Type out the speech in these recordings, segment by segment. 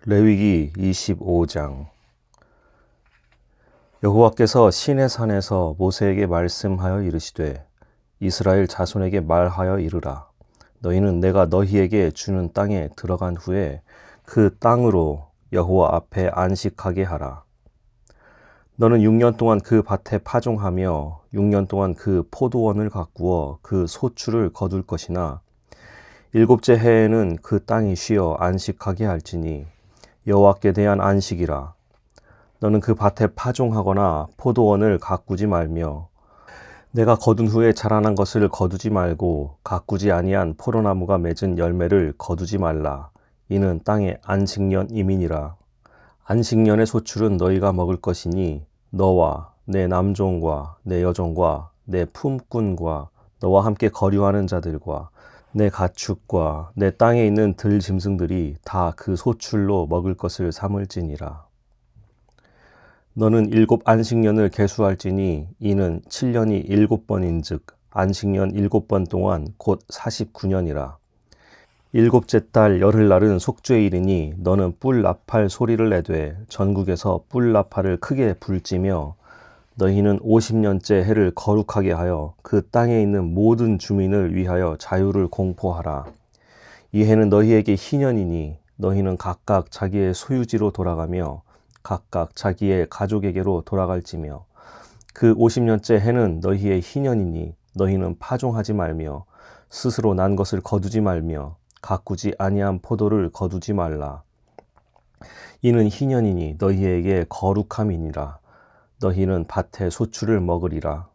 레위기 25장. 여호와께서 시내산에서 모세에게 말씀하여 이르시되 이스라엘 자손에게 말하여 이르라. 너희는 내가 너희에게 주는 땅에 들어간 후에 그 땅으로 여호와 앞에 안식하게 하라. 너는 6년 동안 그 밭에 파종하며 6년 동안 그 포도원을 가꾸어 그 소출을 거둘 것이나 일곱째 해에는 그 땅이 쉬어 안식하게 할지니 여호와께 대한 안식이라. 너는 그 밭에 파종하거나 포도원을 가꾸지 말며 내가 거둔 후에 자라난 것을 거두지 말고 가꾸지 아니한 포도나무가 맺은 열매를 거두지 말라. 이는 땅의 안식년임이니라. 안식년의 소출은 너희가 먹을 것이니 너와 내 남종과 내 여종과 내 품꾼과 너와 함께 거류하는 자들과 내 가축과 내 땅에 있는 들짐승들이 다 그 소출로 먹을 것을 삼을지니라. 너는 7안식년을 계수할지니 이는 7년이 7번인즉 안식년 7번 동안 곧 49년이라. 일곱째 달 열흘날은 속죄일이니 너는 뿔 나팔 소리를 내되 전국에서 뿔 나팔을 크게 불지며 너희는 50년째 해를 거룩하게 하여 그 땅에 있는 모든 주민을 위하여 자유를 공포하라. 이 해는 너희에게 희년이니 너희는 각각 자기의 소유지로 돌아가며 각각 자기의 가족에게로 돌아갈지며 그 50년째 해는 너희의 희년이니 너희는 파종하지 말며 스스로 난 것을 거두지 말며 가꾸지 아니한 포도를 거두지 말라. 이는 희년이니 너희에게 거룩함이니라. 너희는 밭의 소출을 먹으리라.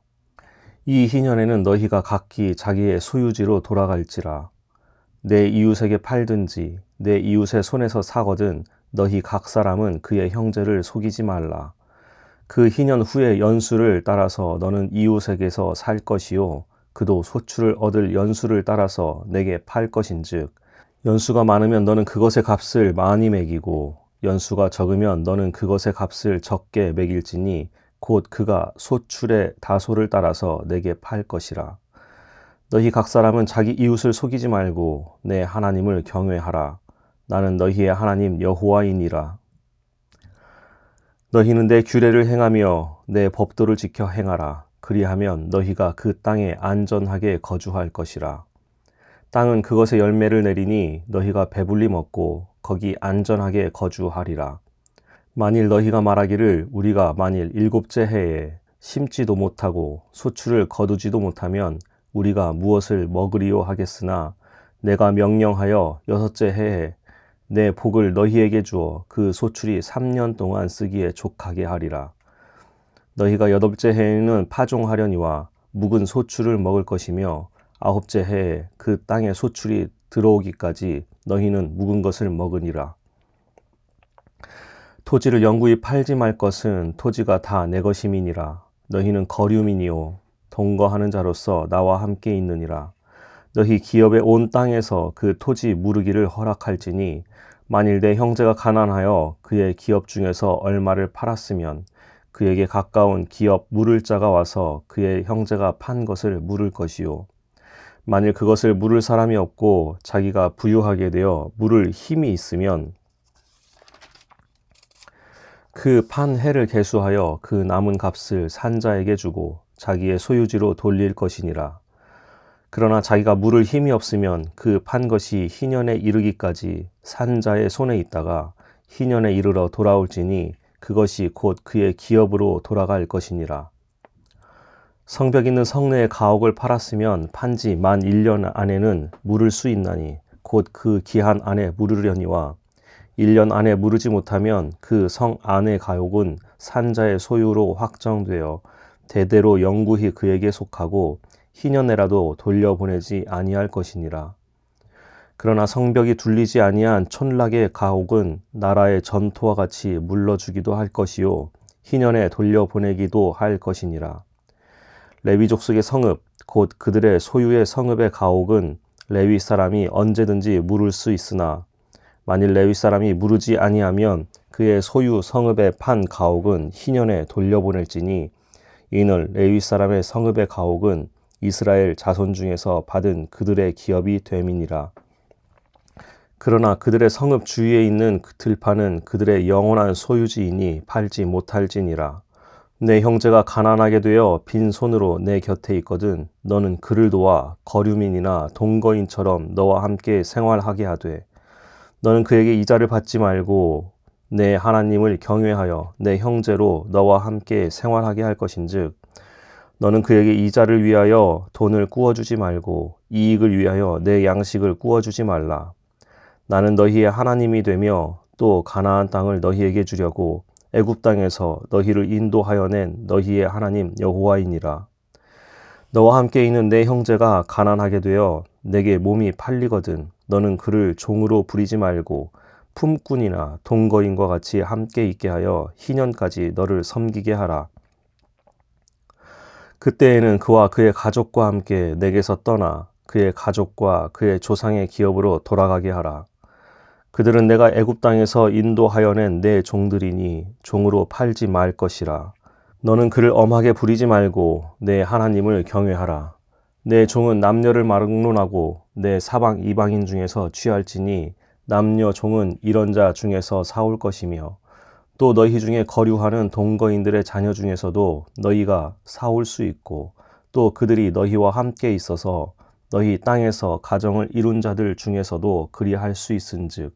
이 희년에는 너희가 각기 자기의 소유지로 돌아갈지라. 내 이웃에게 팔든지 내 이웃의 손에서 사거든 너희 각 사람은 그의 형제를 속이지 말라. 그 희년 후의 연수를 따라서 너는 이웃에게서 살 것이요 그도 소출을 얻을 연수를 따라서 내게 팔 것인즉 연수가 많으면 너는 그것의 값을 많이 매기고 연수가 적으면 너는 그것의 값을 적게 매길지니 곧 그가 소출의 다소를 따라서 내게 팔 것이라. 너희 각 사람은 자기 이웃을 속이지 말고 내 하나님을 경외하라. 나는 너희의 하나님 여호와이니라. 너희는 내 규례를 행하며 내 법도를 지켜 행하라. 그리하면 너희가 그 땅에 안전하게 거주할 것이라. 땅은 그것의 열매를 내리니 너희가 배불리 먹고 거기 안전하게 거주하리라. 만일 너희가 말하기를 우리가 만일 7째 해에 심지도 못하고 소출을 거두지도 못하면 우리가 무엇을 먹으리요 하겠으나 내가 명령하여 6째 해에 내 복을 너희에게 주어 그 소출이 3년 동안 쓰기에 족하게 하리라. 너희가 8째 해에는 파종하려니와 묵은 소출을 먹을 것이며 9째 해에 그 땅에 소출이 들어오기까지 너희는 묵은 것을 먹으니라. 토지를 영구히 팔지 말 것은 토지가 다 내 것임이니라. 너희는 거류민이요 동거하는 자로서 나와 함께 있느니라. 너희 기업의 온 땅에서 그 토지 무르기를 허락할지니 만일 내 형제가 가난하여 그의 기업 중에서 얼마를 팔았으면 그에게 가까운 기업 물을 자가 와서 그의 형제가 판 것을 물을 것이요 만일 그것을 물을 사람이 없고 자기가 부유하게 되어 물을 힘이 있으면 그 판 해를 계수하여 그 남은 값을 산 자에게 주고 자기의 소유지로 돌릴 것이니라. 그러나 자기가 물을 힘이 없으면 그 판 것이 희년에 이르기까지 산 자의 손에 있다가 희년에 이르러 돌아올지니 그것이 곧 그의 기업으로 돌아갈 것이니라. 성벽 있는 성내의 가옥을 팔았으면 판지 만 1년 안에는 물을 수 있나니 곧 그 기한 안에 물으려니와 1년 안에 무르지 못하면 그 성 안의 가옥은 산자의 소유로 확정되어 대대로 영구히 그에게 속하고 희년에라도 돌려보내지 아니할 것이니라. 그러나 성벽이 둘리지 아니한 촌락의 가옥은 나라의 전토와 같이 물러주기도 할 것이요 희년에 돌려보내기도 할 것이니라. 레위 족속의 성읍 곧 그들의 소유의 성읍의 가옥은 레위 사람이 언제든지 물을 수 있으나 만일 레위 사람이 무르지 아니하면 그의 소유 성읍의 판 가옥은 희년에 돌려보낼지니 이는 레위 사람의 성읍의 가옥은 이스라엘 자손 중에서 받은 그들의 기업이 됨이니라. 그러나 그들의 성읍 주위에 있는 그 들판은 그들의 영원한 소유지이니 팔지 못할지니라. 내 형제가 가난하게 되어 빈손으로 내 곁에 있거든 너는 그를 도와 거류민이나 동거인처럼 너와 함께 생활하게 하되 너는 그에게 이자를 받지 말고 내 하나님을 경외하여 내 형제로 너와 함께 생활하게 할 것인즉 너는 그에게 이자를 위하여 돈을 꾸어주지 말고 이익을 위하여 내 양식을 꾸어주지 말라. 나는 너희의 하나님이 되며 또 가나안 땅을 너희에게 주려고 애굽 땅에서 너희를 인도하여 낸 너희의 하나님 여호와이니라. 너와 함께 있는 내 형제가 가난하게 되어 내게 몸이 팔리거든 너는 그를 종으로 부리지 말고 품꾼이나 동거인과 같이 함께 있게 하여 희년까지 너를 섬기게 하라. 그때에는 그와 그의 가족과 함께 내게서 떠나 그의 가족과 그의 조상의 기업으로 돌아가게 하라. 그들은 내가 애굽 땅에서 인도하여 낸 내 종들이니 종으로 팔지 말 것이라. 너는 그를 엄하게 부리지 말고 내 하나님을 경외하라. 내 종은 남녀를 막론하고 내 사방 이방인 중에서 취할지니 남녀 종은 이런 자 중에서 사올 것이며 또 너희 중에 거류하는 동거인들의 자녀 중에서도 너희가 사올 수 있고 또 그들이 너희와 함께 있어서 너희 땅에서 가정을 이룬 자들 중에서도 그리할 수 있은즉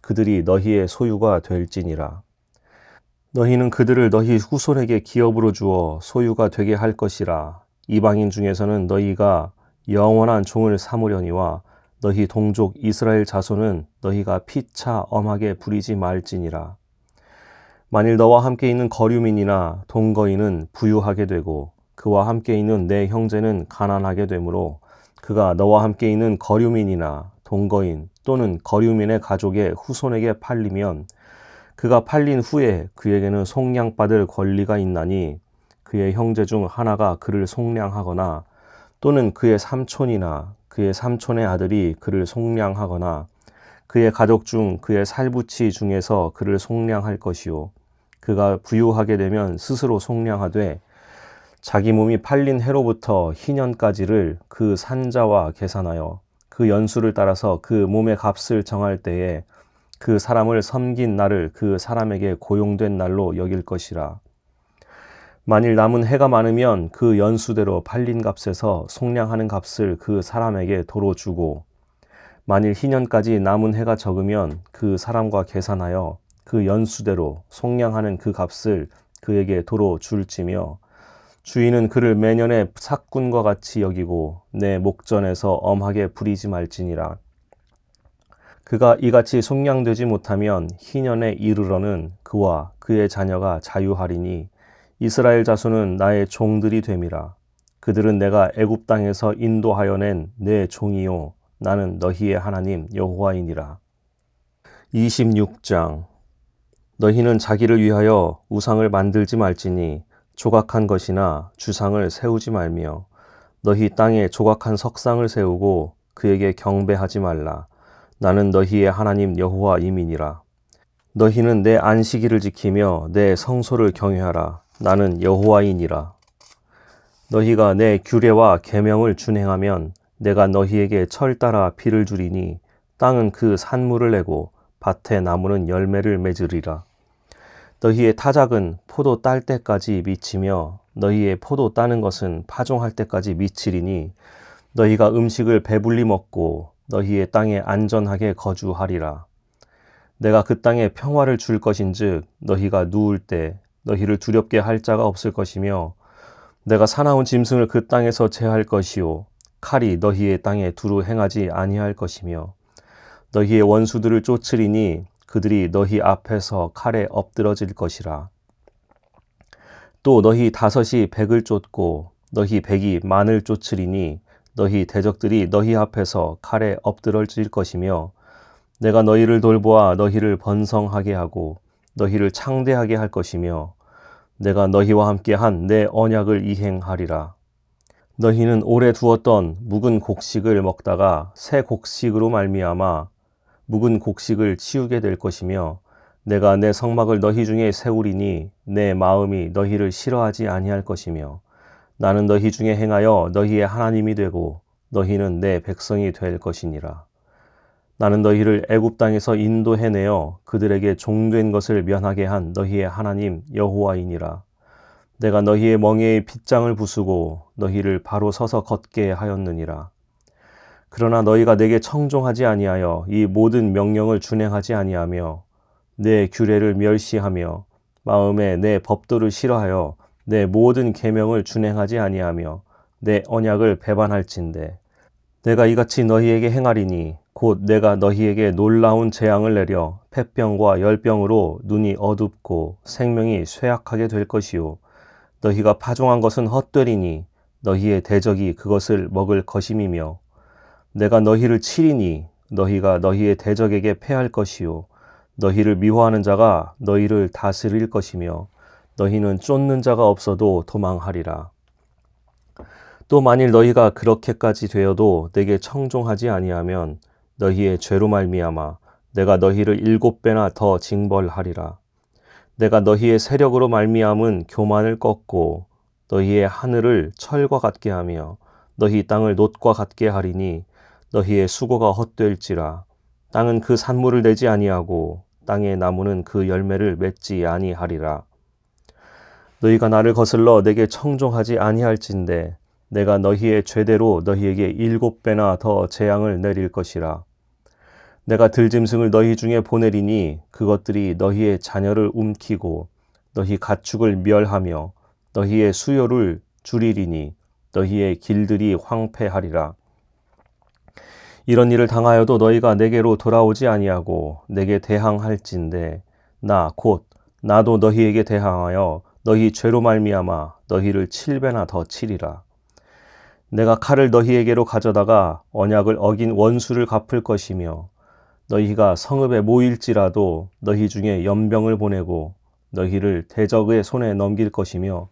그들이 너희의 소유가 될지니라. 너희는 그들을 너희 후손에게 기업으로 주어 소유가 되게 할 것이라. 이방인 중에서는 너희가 영원한 종을 삼으려니와 너희 동족 이스라엘 자손은 너희가 피차 엄하게 부리지 말지니라. 만일 너와 함께 있는 거류민이나 동거인은 부유하게 되고 그와 함께 있는 내 형제는 가난하게 되므로 그가 너와 함께 있는 거류민이나 동거인 또는 거류민의 가족의 후손에게 팔리면 그가 팔린 후에 그에게는 속량받을 권리가 있나니 그의 형제 중 하나가 그를 속량하거나 또는 그의 삼촌이나 그의 삼촌의 아들이 그를 속량하거나 그의 가족 중 그의 살부치 중에서 그를 속량할 것이요 그가 부유하게 되면 스스로 속량하되 자기 몸이 팔린 해로부터 희년까지를 그 산자와 계산하여 그 연수를 따라서 그 몸의 값을 정할 때에 그 사람을 섬긴 날을 그 사람에게 고용된 날로 여길 것이라. 만일 남은 해가 많으면 그 연수대로 팔린 값에서 속량하는 값을 그 사람에게 도로 주고 만일 희년까지 남은 해가 적으면 그 사람과 계산하여 그 연수대로 속량하는 그 값을 그에게 도로 줄지며 주인은 그를 매년의 삭군과 같이 여기고 내 목전에서 엄하게 부리지 말지니라. 그가 이같이 속량되지 못하면 희년에 이르러는 그와 그의 자녀가 자유하리니 이스라엘 자손은 나의 종들이 됨이라. 그들은 내가 애굽 땅에서 인도하여 낸 내 종이요 나는 너희의 하나님 여호와이니라. 26장 너희는 자기를 위하여 우상을 만들지 말지니 조각한 것이나 주상을 세우지 말며 너희 땅에 조각한 석상을 세우고 그에게 경배하지 말라. 나는 너희의 하나님 여호와임이니라. 너희는 내 안식일을 지키며 내 성소를 경외하라. 나는 여호와이니라. 너희가 내 규례와 계명을 준행하면 내가 너희에게 철 따라 비를 주리니 땅은 그 산물을 내고 밭의 나무는 열매를 맺으리라. 너희의 타작은 포도 딸 때까지 미치며 너희의 포도 따는 것은 파종할 때까지 미치리니 너희가 음식을 배불리 먹고 너희의 땅에 안전하게 거주하리라. 내가 그 땅에 평화를 줄 것인즉 너희가 누울 때 너희를 두렵게 할 자가 없을 것이며 내가 사나운 짐승을 그 땅에서 제할 것이요 칼이 너희의 땅에 두루 행하지 아니할 것이며 너희의 원수들을 쫓으리니 그들이 너희 앞에서 칼에 엎드러질 것이라. 또 너희 다섯이 백을 쫓고 너희 백이 만을 쫓으리니 너희 대적들이 너희 앞에서 칼에 엎드러질 것이며 내가 너희를 돌보아 너희를 번성하게 하고 너희를 창대하게 할 것이며 내가 너희와 함께 한 내 언약을 이행하리라. 너희는 오래 두었던 묵은 곡식을 먹다가 새 곡식으로 말미암아 묵은 곡식을 치우게 될 것이며 내가 내 성막을 너희 중에 세우리니 내 마음이 너희를 싫어하지 아니할 것이며 나는 너희 중에 행하여 너희의 하나님이 되고 너희는 내 백성이 될 것이니라. 나는 너희를 애굽 땅에서 인도해내어 그들에게 종된 것을 면하게 한 너희의 하나님 여호와이니라. 내가 너희의 멍에의 빗장을 부수고 너희를 바로 서서 걷게 하였느니라. 그러나 너희가 내게 청종하지 아니하여 이 모든 명령을 준행하지 아니하며 내 규례를 멸시하며 마음에 내 법도를 싫어하여 내 모든 계명을 준행하지 아니하며 내 언약을 배반할진대 내가 이같이 너희에게 행하리니 곧 내가 너희에게 놀라운 재앙을 내려 폐병과 열병으로 눈이 어둡고 생명이 쇠약하게 될 것이요 너희가 파종한 것은 헛되리니 너희의 대적이 그것을 먹을 것임이며 내가 너희를 치리니 너희가 너희의 대적에게 패할 것이요 너희를 미워하는 자가 너희를 다스릴 것이며 너희는 쫓는 자가 없어도 도망하리라. 또 만일 너희가 그렇게까지 되어도 내게 청종하지 아니하면 너희의 죄로 말미암아 내가 너희를 7배나 더 징벌하리라. 내가 너희의 세력으로 말미암은 교만을 꺾고 너희의 하늘을 철과 같게 하며 너희 땅을 놋과 같게 하리니 너희의 수고가 헛될지라. 땅은 그 산물을 내지 아니하고 땅의 나무는 그 열매를 맺지 아니하리라. 너희가 나를 거슬러 내게 청종하지 아니할진대 내가 너희의 죄대로 너희에게 7배나 더 재앙을 내릴 것이라. 내가 들짐승을 너희 중에 보내리니 그것들이 너희의 자녀를 움키고 너희 가축을 멸하며 너희의 수요를 줄이리니 너희의 길들이 황폐하리라. 이런 일을 당하여도 너희가 내게로 돌아오지 아니하고 내게 대항할진대 나 곧 나도 너희에게 대항하여 너희 죄로 말미암아 너희를 7배나 더 치리라. 내가 칼을 너희에게로 가져다가 언약을 어긴 원수를 갚을 것이며 너희가 성읍에 모일지라도 너희 중에 연병을 보내고 너희를 대적의 손에 넘길 것이며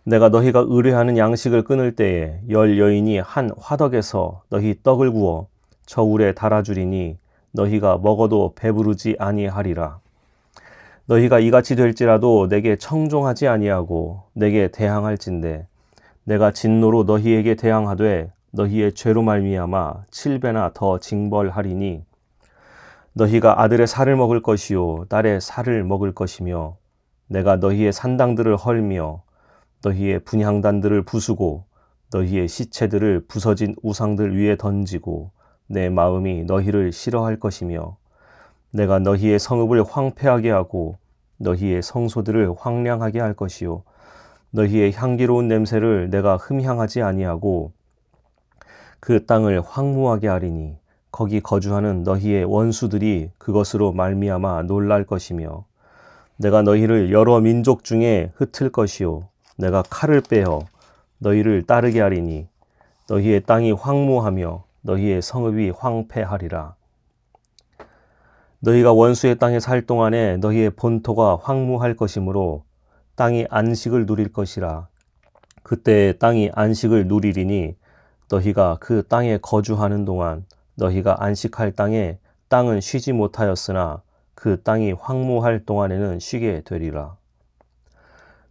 내가 너희가 의뢰하는 양식을 끊을 때에 10 여인이 한 화덕에서 너희 떡을 구워 저울에 달아주리니 너희가 먹어도 배부르지 아니하리라. 너희가 이같이 될지라도 내게 청종하지 아니하고 내게 대항할진대 내가 진노로 너희에게 대항하되 너희의 죄로 말미암아 7배나 더 징벌하리니 너희가 아들의 살을 먹을 것이요 딸의 살을 먹을 것이며 내가 너희의 산당들을 헐며 너희의 분향단들을 부수고 너희의 시체들을 부서진 우상들 위에 던지고 내 마음이 너희를 싫어할 것이며 내가 너희의 성읍을 황폐하게 하고 너희의 성소들을 황량하게 할 것이요 너희의 향기로운 냄새를 내가 흠향하지 아니하고 그 땅을 황무하게 하리니 거기 거주하는 너희의 원수들이 그것으로 말미암아 놀랄 것이며 내가 너희를 여러 민족 중에 흩을 것이요 내가 칼을 빼어 너희를 따르게 하리니 너희의 땅이 황무하며 너희의 성읍이 황폐하리라. 너희가 원수의 땅에 살 동안에 너희의 본토가 황무할 것이므로 땅이 안식을 누릴 것이라. 그때 땅이 안식을 누리리니 너희가 그 땅에 거주하는 동안 너희가 안식할 땅에 땅은 쉬지 못하였으나 그 땅이 황무할 동안에는 쉬게 되리라.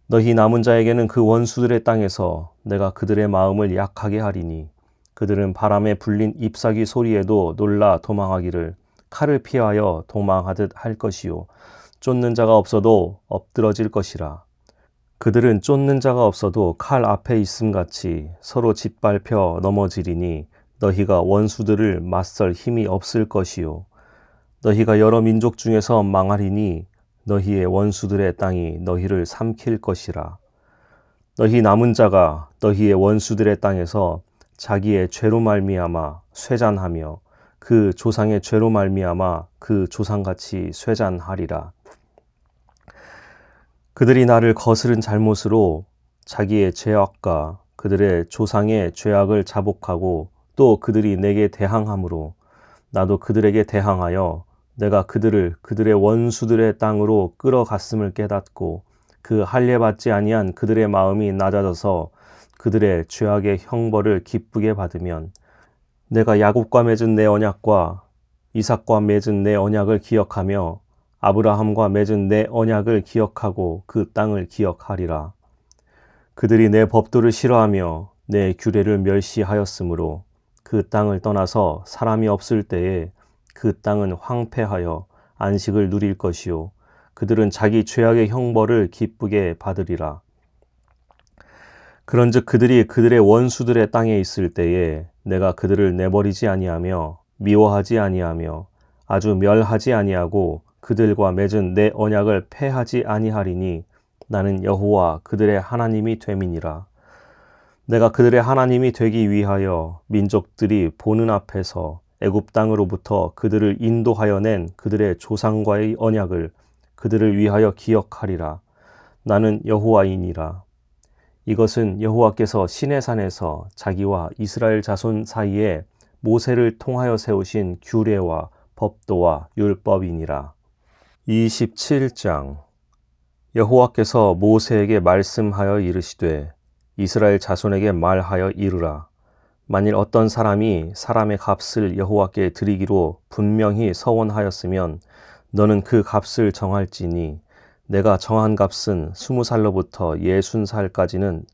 너희 남은 자에게는 그 원수들의 땅에서 내가 그들의 마음을 약하게 하리니 그들은 바람에 불린 잎사귀 소리에도 놀라 도망하기를 칼을 피하여 도망하듯 할 것이요 쫓는 자가 없어도 엎드러질 것이라. 그들은 쫓는 자가 없어도 칼 앞에 있음같이 서로 짓밟혀 넘어지리니 너희가 원수들을 맞설 힘이 없을 것이요 너희가 여러 민족 중에서 망하리니 너희의 원수들의 땅이 너희를 삼킬 것이라. 너희 남은 자가 너희의 원수들의 땅에서 자기의 죄로 말미암아 쇠잔하며 그 조상의 죄로 말미암아 그 조상같이 쇠잔하리라. 그들이 나를 거스른 잘못으로 자기의 죄악과 그들의 조상의 죄악을 자복하고 또 그들이 내게 대항함으로 나도 그들에게 대항하여 내가 그들을 그들의 원수들의 땅으로 끌어갔음을 깨닫고 그 할례받지 아니한 그들의 마음이 낮아져서 그들의 죄악의 형벌을 기쁘게 받으면 내가 야곱과 맺은 내 언약과 이삭과 맺은 내 언약을 기억하며 아브라함과 맺은 내 언약을 기억하고 그 땅을 기억하리라. 그들이 내 법도를 싫어하며 내 규례를 멸시하였으므로 그 땅을 떠나서 사람이 없을 때에 그 땅은 황폐하여 안식을 누릴 것이요 그들은 자기 죄악의 형벌을 기쁘게 받으리라. 그런즉 그들이 그들의 원수들의 땅에 있을 때에 내가 그들을 내버리지 아니하며 미워하지 아니하며 아주 멸하지 아니하고 그들과 맺은 내 언약을 폐하지 아니하리니 나는 여호와 그들의 하나님이 됨이니라. 내가 그들의 하나님이 되기 위하여 민족들이 보는 앞에서 애굽 땅으로부터 그들을 인도하여 낸 그들의 조상과의 언약을 그들을 위하여 기억하리라. 나는 여호와이니라. 이것은 여호와께서 시내산에서 자기와 이스라엘 자손 사이에 모세를 통하여 세우신 규례와 법도와 율법이니라. 27장. 여호와께서 모세에게 말씀하여 이르시되 이스라엘 자손에게 말하여 이르라. 만일 어떤 사람이 사람의 값을 여호와께 드리기로 분명히 서원하였으면 너는 그 값을 정할지니 내가 정한 값은 20살로부터 60살까지는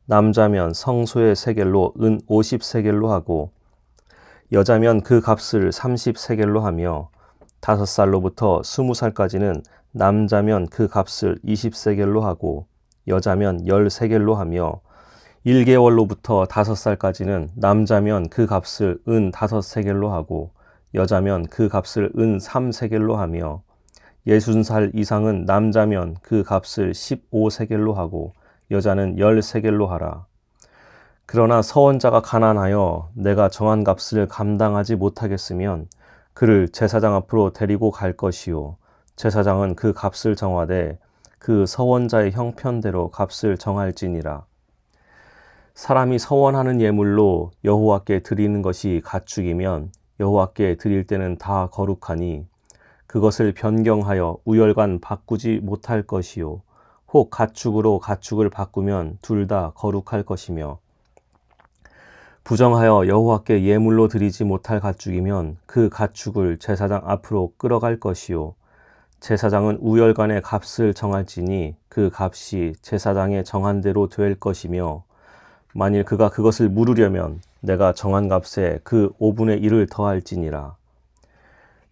남자면 성소의 세겔로 은 50세겔로 하고 여자면 그 값을 30세겔로 하며 5살로부터 20살까지는 남자면 그 값을 20세겔로 하고 여자면 10세겔로 하며 1개월로부터 5살까지는 남자면 그 값을 은 5세겔로 하고 여자면 그 값을 은 3세겔로 하며 60살 이상은 남자면 그 값을 15세겔로 하고 여자는 10세겔로 하라. 그러나 서원자가 가난하여 내가 정한 값을 감당하지 못하겠으면 그를 제사장 앞으로 데리고 갈 것이요 제사장은 그 값을 정하되 그 서원자의 형편대로 값을 정할지니라. 사람이 서원하는 예물로 여호와께 드리는 것이 가축이면 여호와께 드릴 때는 다 거룩하니 그것을 변경하여 우열간 바꾸지 못할 것이요 혹 가축으로 가축을 바꾸면 둘 다 거룩할 것이며 부정하여 여호와께 예물로 드리지 못할 가축이면 그 가축을 제사장 앞으로 끌어갈 것이요 제사장은 우열간의 값을 정할지니 그 값이 제사장의 정한 대로 될 것이며 만일 그가 그것을 물으려면 내가 정한 값에 그 5분의 1을 더할지니라.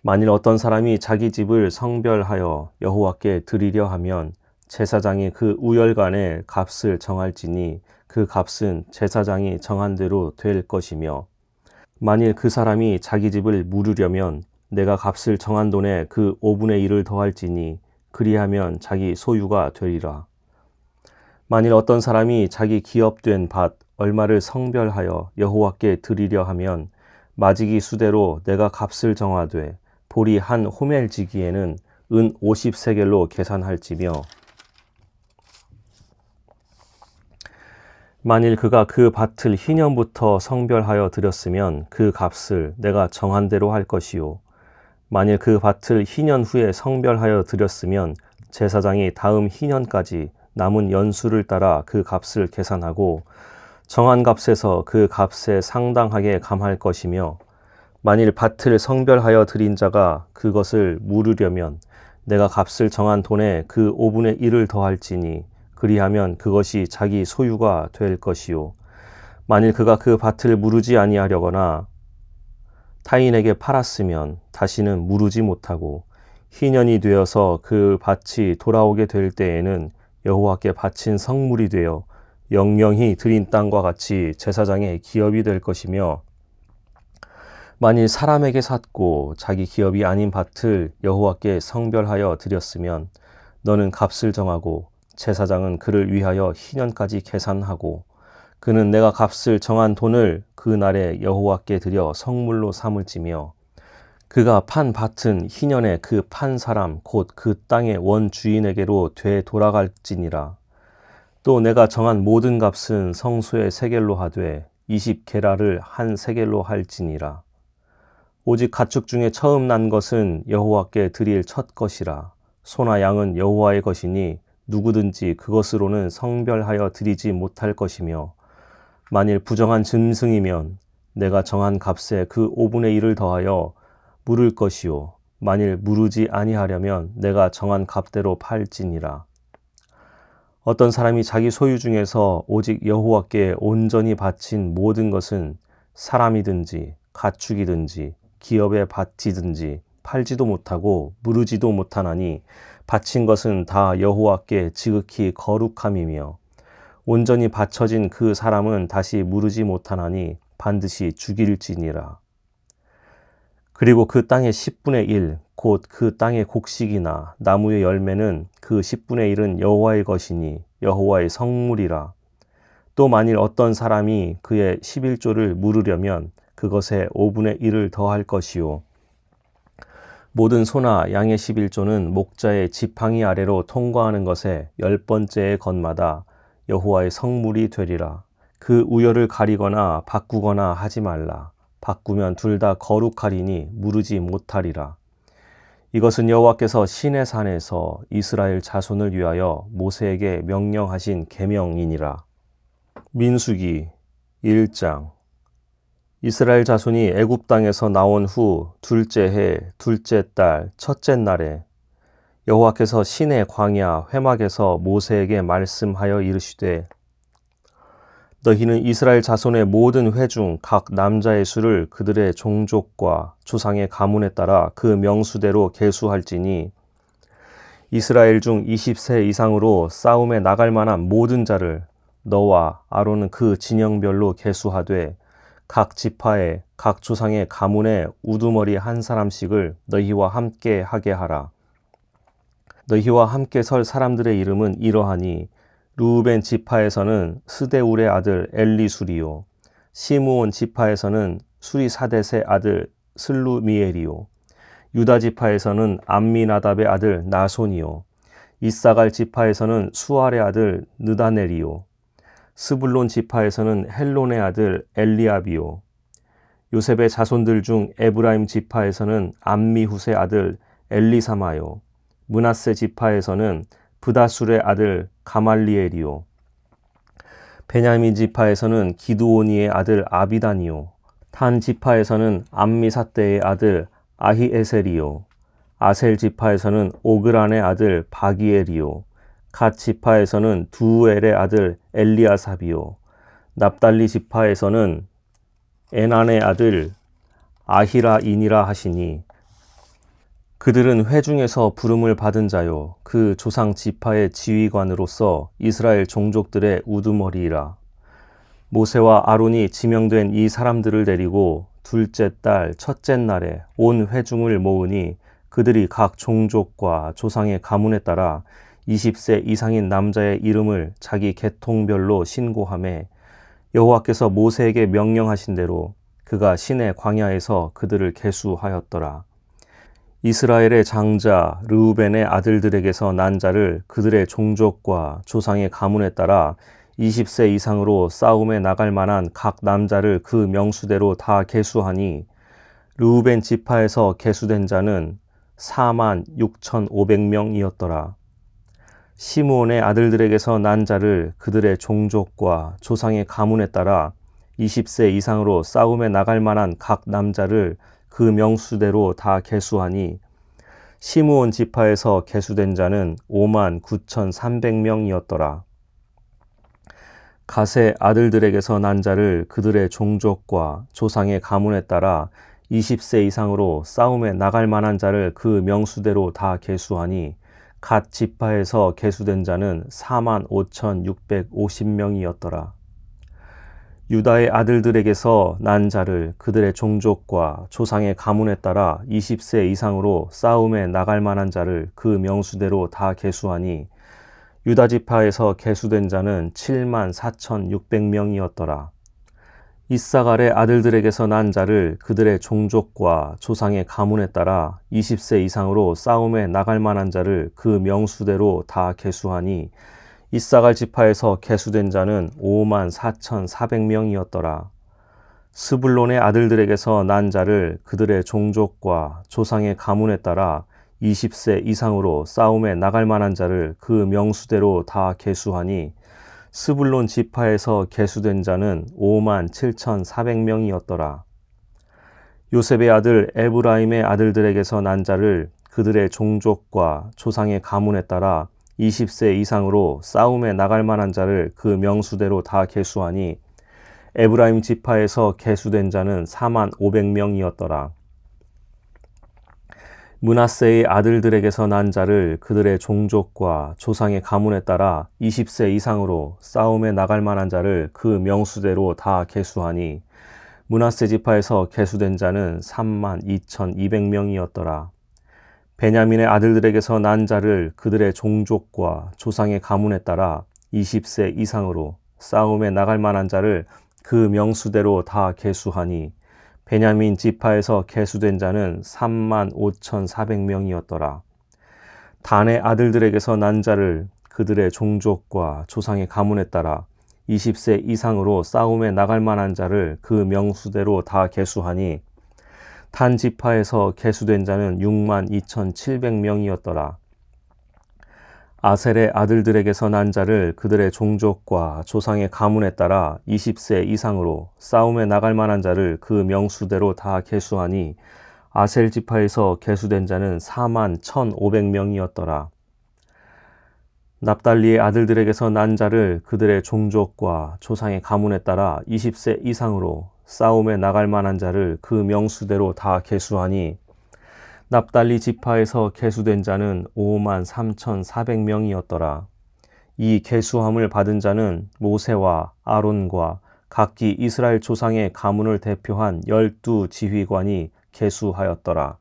만일 어떤 사람이 자기 집을 성별하여 여호와께 드리려 하면 제사장이 그 우열간의 값을 정할지니 그 값은 제사장이 정한 대로 될 것이며 만일 그 사람이 자기 집을 물으려면 내가 값을 정한 돈에 그 5분의 1을 더할지니 그리하면 자기 소유가 되리라. 만일 어떤 사람이 자기 기업된 밭 얼마를 성별하여 여호와께 드리려 하면 마지기 수대로 내가 값을 정하되 보리 한 호멜지기에는 은 50세겔로 계산할지며 만일 그가 그 밭을 희년부터 성별하여 드렸으면 그 값을 내가 정한 대로 할 것이요 만일 그 밭을 희년 후에 성별하여 드렸으면 제사장이 다음 희년까지 남은 연수를 따라 그 값을 계산하고 정한 값에서 그 값에 상당하게 감할 것이며 만일 밭을 성별하여 드린 자가 그것을 물으려면 내가 값을 정한 돈에 그 5분의 1을 더할지니 그리하면 그것이 자기 소유가 될 것이요 만일 그가 그 밭을 무르지 아니하려거나 타인에게 팔았으면 다시는 무르지 못하고 희년이 되어서 그 밭이 돌아오게 될 때에는 여호와께 바친 성물이 되어 영영히 드린 땅과 같이 제사장의 기업이 될 것이며 만일 사람에게 샀고 자기 기업이 아닌 밭을 여호와께 성별하여 드렸으면 너는 값을 정하고 제사장은 그를 위하여 희년까지 계산하고 그는 내가 값을 정한 돈을 그 날에 여호와께 드려 성물로 삼을지며 그가 판 밭은 희년에 그 판 사람 곧 그 땅의 원주인에게로 되돌아갈지니라. 또 내가 정한 모든 값은 성소의 세겔로 하되 20게라를 한 세겔로 할지니라. 오직 가축 중에 처음 난 것은 여호와께 드릴 첫 것이라. 소나 양은 여호와의 것이니 누구든지 그것으로는 성별하여 드리지 못할 것이며 만일 부정한 짐승이면 내가 정한 값에 그 5분의 1을 더하여 물을 것이요 만일 무르지 아니하려면 내가 정한 값대로 팔지니라. 어떤 사람이 자기 소유 중에서 오직 여호와께 온전히 바친 모든 것은 사람이든지 가축이든지 기업에 바치든지 팔지도 못하고 무르지도 못하나니 바친 것은 다 여호와께 지극히 거룩함이며 온전히 바쳐진 그 사람은 다시 무르지 못하나니 반드시 죽일지니라. 그리고 그 땅의 10분의 1, 곧 그 땅의 곡식이나 나무의 열매는 그 10분의 1은 여호와의 것이니 여호와의 성물이라. 또 만일 어떤 사람이 그의 11조를 물으려면 그것에 5분의 1을 더할 것이요. 모든 소나 양의 11조는 목자의 지팡이 아래로 통과하는 것에 10번째의 것마다 여호와의 성물이 되리라. 그 우열을 가리거나 바꾸거나 하지 말라. 바꾸면 둘 다 거룩하리니 무르지 못하리라. 이것은 여호와께서 시내산에서 이스라엘 자손을 위하여 모세에게 명령하신 계명이니라. 민수기 1장. 이스라엘 자손이 애굽 땅에서 나온 후 둘째 해 둘째 달 첫째 날에 여호와께서 시내 광야 회막에서 모세에게 말씀하여 이르시되 너희는 이스라엘 자손의 모든 회 중 각 남자의 수를 그들의 종족과 조상의 가문에 따라 그 명수대로 계수할지니 이스라엘 중 20세 이상으로 싸움에 나갈 만한 모든 자를 너와 아론은 그 진영별로 계수하되 각 지파에 각 조상의 가문에 우두머리 한 사람씩을 너희와 함께 하게 하라. 너희와 함께 설 사람들의 이름은 이러하니 르우벤 지파에서는 스데울의 아들 엘리술이요 시므온 지파에서는 수리사댓의 아들 슬루미엘이요 유다 지파에서는 암미나답의 아들 나손이요 이사갈 지파에서는 수알의 아들 느다넬이요 스불론 지파에서는 헬론의 아들 엘리압이요 요셉의 자손들 중 에브라임 지파에서는 암미훗의 아들 엘리사마요 므낫세 지파에서는 브다술의 아들 가말리엘이요 베냐민 지파에서는 기드오니의 아들 아비단이요 탄 지파에서는 암미사떼의 아들 아히에셀이요 아셀 지파에서는 오그란의 아들 바기엘이요 갓 지파에서는 두엘의 아들 엘리아삽이요 납달리 지파에서는 에난의 아들 아히라인이라 하시니 그들은 회중에서 부름을 받은 자요 그 조상 지파의 지휘관으로서 이스라엘 종족들의 우두머리이라. 모세와 아론이 지명된 이 사람들을 데리고 둘째 달 첫째 날에 온 회중을 모으니 그들이 각 종족과 조상의 가문에 따라 20세 이상인 남자의 이름을 자기 계통별로 신고하매 여호와께서 모세에게 명령하신 대로 그가 시내 광야에서 그들을 계수하였더라. 이스라엘의 장자 르우벤의 아들들에게서 난 자를 그들의 종족과 조상의 가문에 따라 20세 이상으로 싸움에 나갈 만한 각 남자를 그 명수대로 다 계수하니 르우벤 지파에서 계수된 자는 46,500명이었더라. 시므온의 아들들에게서 난 자를 그들의 종족과 조상의 가문에 따라 20세 이상으로 싸움에 나갈 만한 각 남자를 그 명수대로 다 계수하니 시므온 지파에서 계수된 자는 59,300명이었더라. 갓의 아들들에게서 난 자를 그들의 종족과 조상의 가문에 따라 20세 이상으로 싸움에 나갈 만한 자를 그 명수대로 다 계수하니 갓 지파에서 계수된 자는 45,650명이었더라. 유다의 아들들에게서 난 자를 그들의 종족과 조상의 가문에 따라 20세 이상으로 싸움에 나갈 만한 자를 그 명수대로 다 계수하니 유다 지파에서 계수된 자는 74,600명이었더라. 이사갈의 아들들에게서 난 자를 그들의 종족과 조상의 가문에 따라 20세 이상으로 싸움에 나갈 만한 자를 그 명수대로 다 계수하니 이사갈 지파에서 계수된 자는 54,400명이었더라. 스불론의 아들들에게서 난 자를 그들의 종족과 조상의 가문에 따라 20세 이상으로 싸움에 나갈 만한 자를 그 명수대로 다 계수하니 스불론 지파에서 계수된 자는 57,400명이었더라. 요셉의 아들 에브라임의 아들들에게서 난 자를 그들의 종족과 조상의 가문에 따라 20세 이상으로 싸움에 나갈 만한 자를 그 명수대로 다 계수하니 에브라임 지파에서 계수된 자는 45,000명이었더라. 므낫세의 아들들에게서 난 자를 그들의 종족과 조상의 가문에 따라 20세 이상으로 싸움에 나갈 만한 자를 그 명수대로 다 계수하니 므낫세 지파에서 계수된 자는 32,200명이었더라. 베냐민의 아들들에게서 난 자를 그들의 종족과 조상의 가문에 따라 20세 이상으로 싸움에 나갈 만한 자를 그 명수대로 다 계수하니 베냐민 지파에서 계수된 자는 35,400명이었더라. 단의 아들들에게서 난 자를 그들의 종족과 조상의 가문에 따라 20세 이상으로 싸움에 나갈 만한 자를 그 명수대로 다 계수하니 단 지파에서 계수된 자는 62,700명이었더라. 아셀의 아들들에게서 난 자를 그들의 종족과 조상의 가문에 따라 20세 이상으로 싸움에 나갈 만한 자를 그 명수대로 다 계수하니 아셀 지파에서 계수된 자는 41,500명이었더라. 납달리의 아들들에게서 난 자를 그들의 종족과 조상의 가문에 따라 20세 이상으로 싸움에 나갈 만한 자를 그 명수대로 다 계수하니 납달리 지파에서 계수된 자는 53,400명이었더라. 이 계수함을 받은 자는 모세와 아론과 각기 이스라엘 조상의 가문을 대표한 12지휘관이 계수하였더라.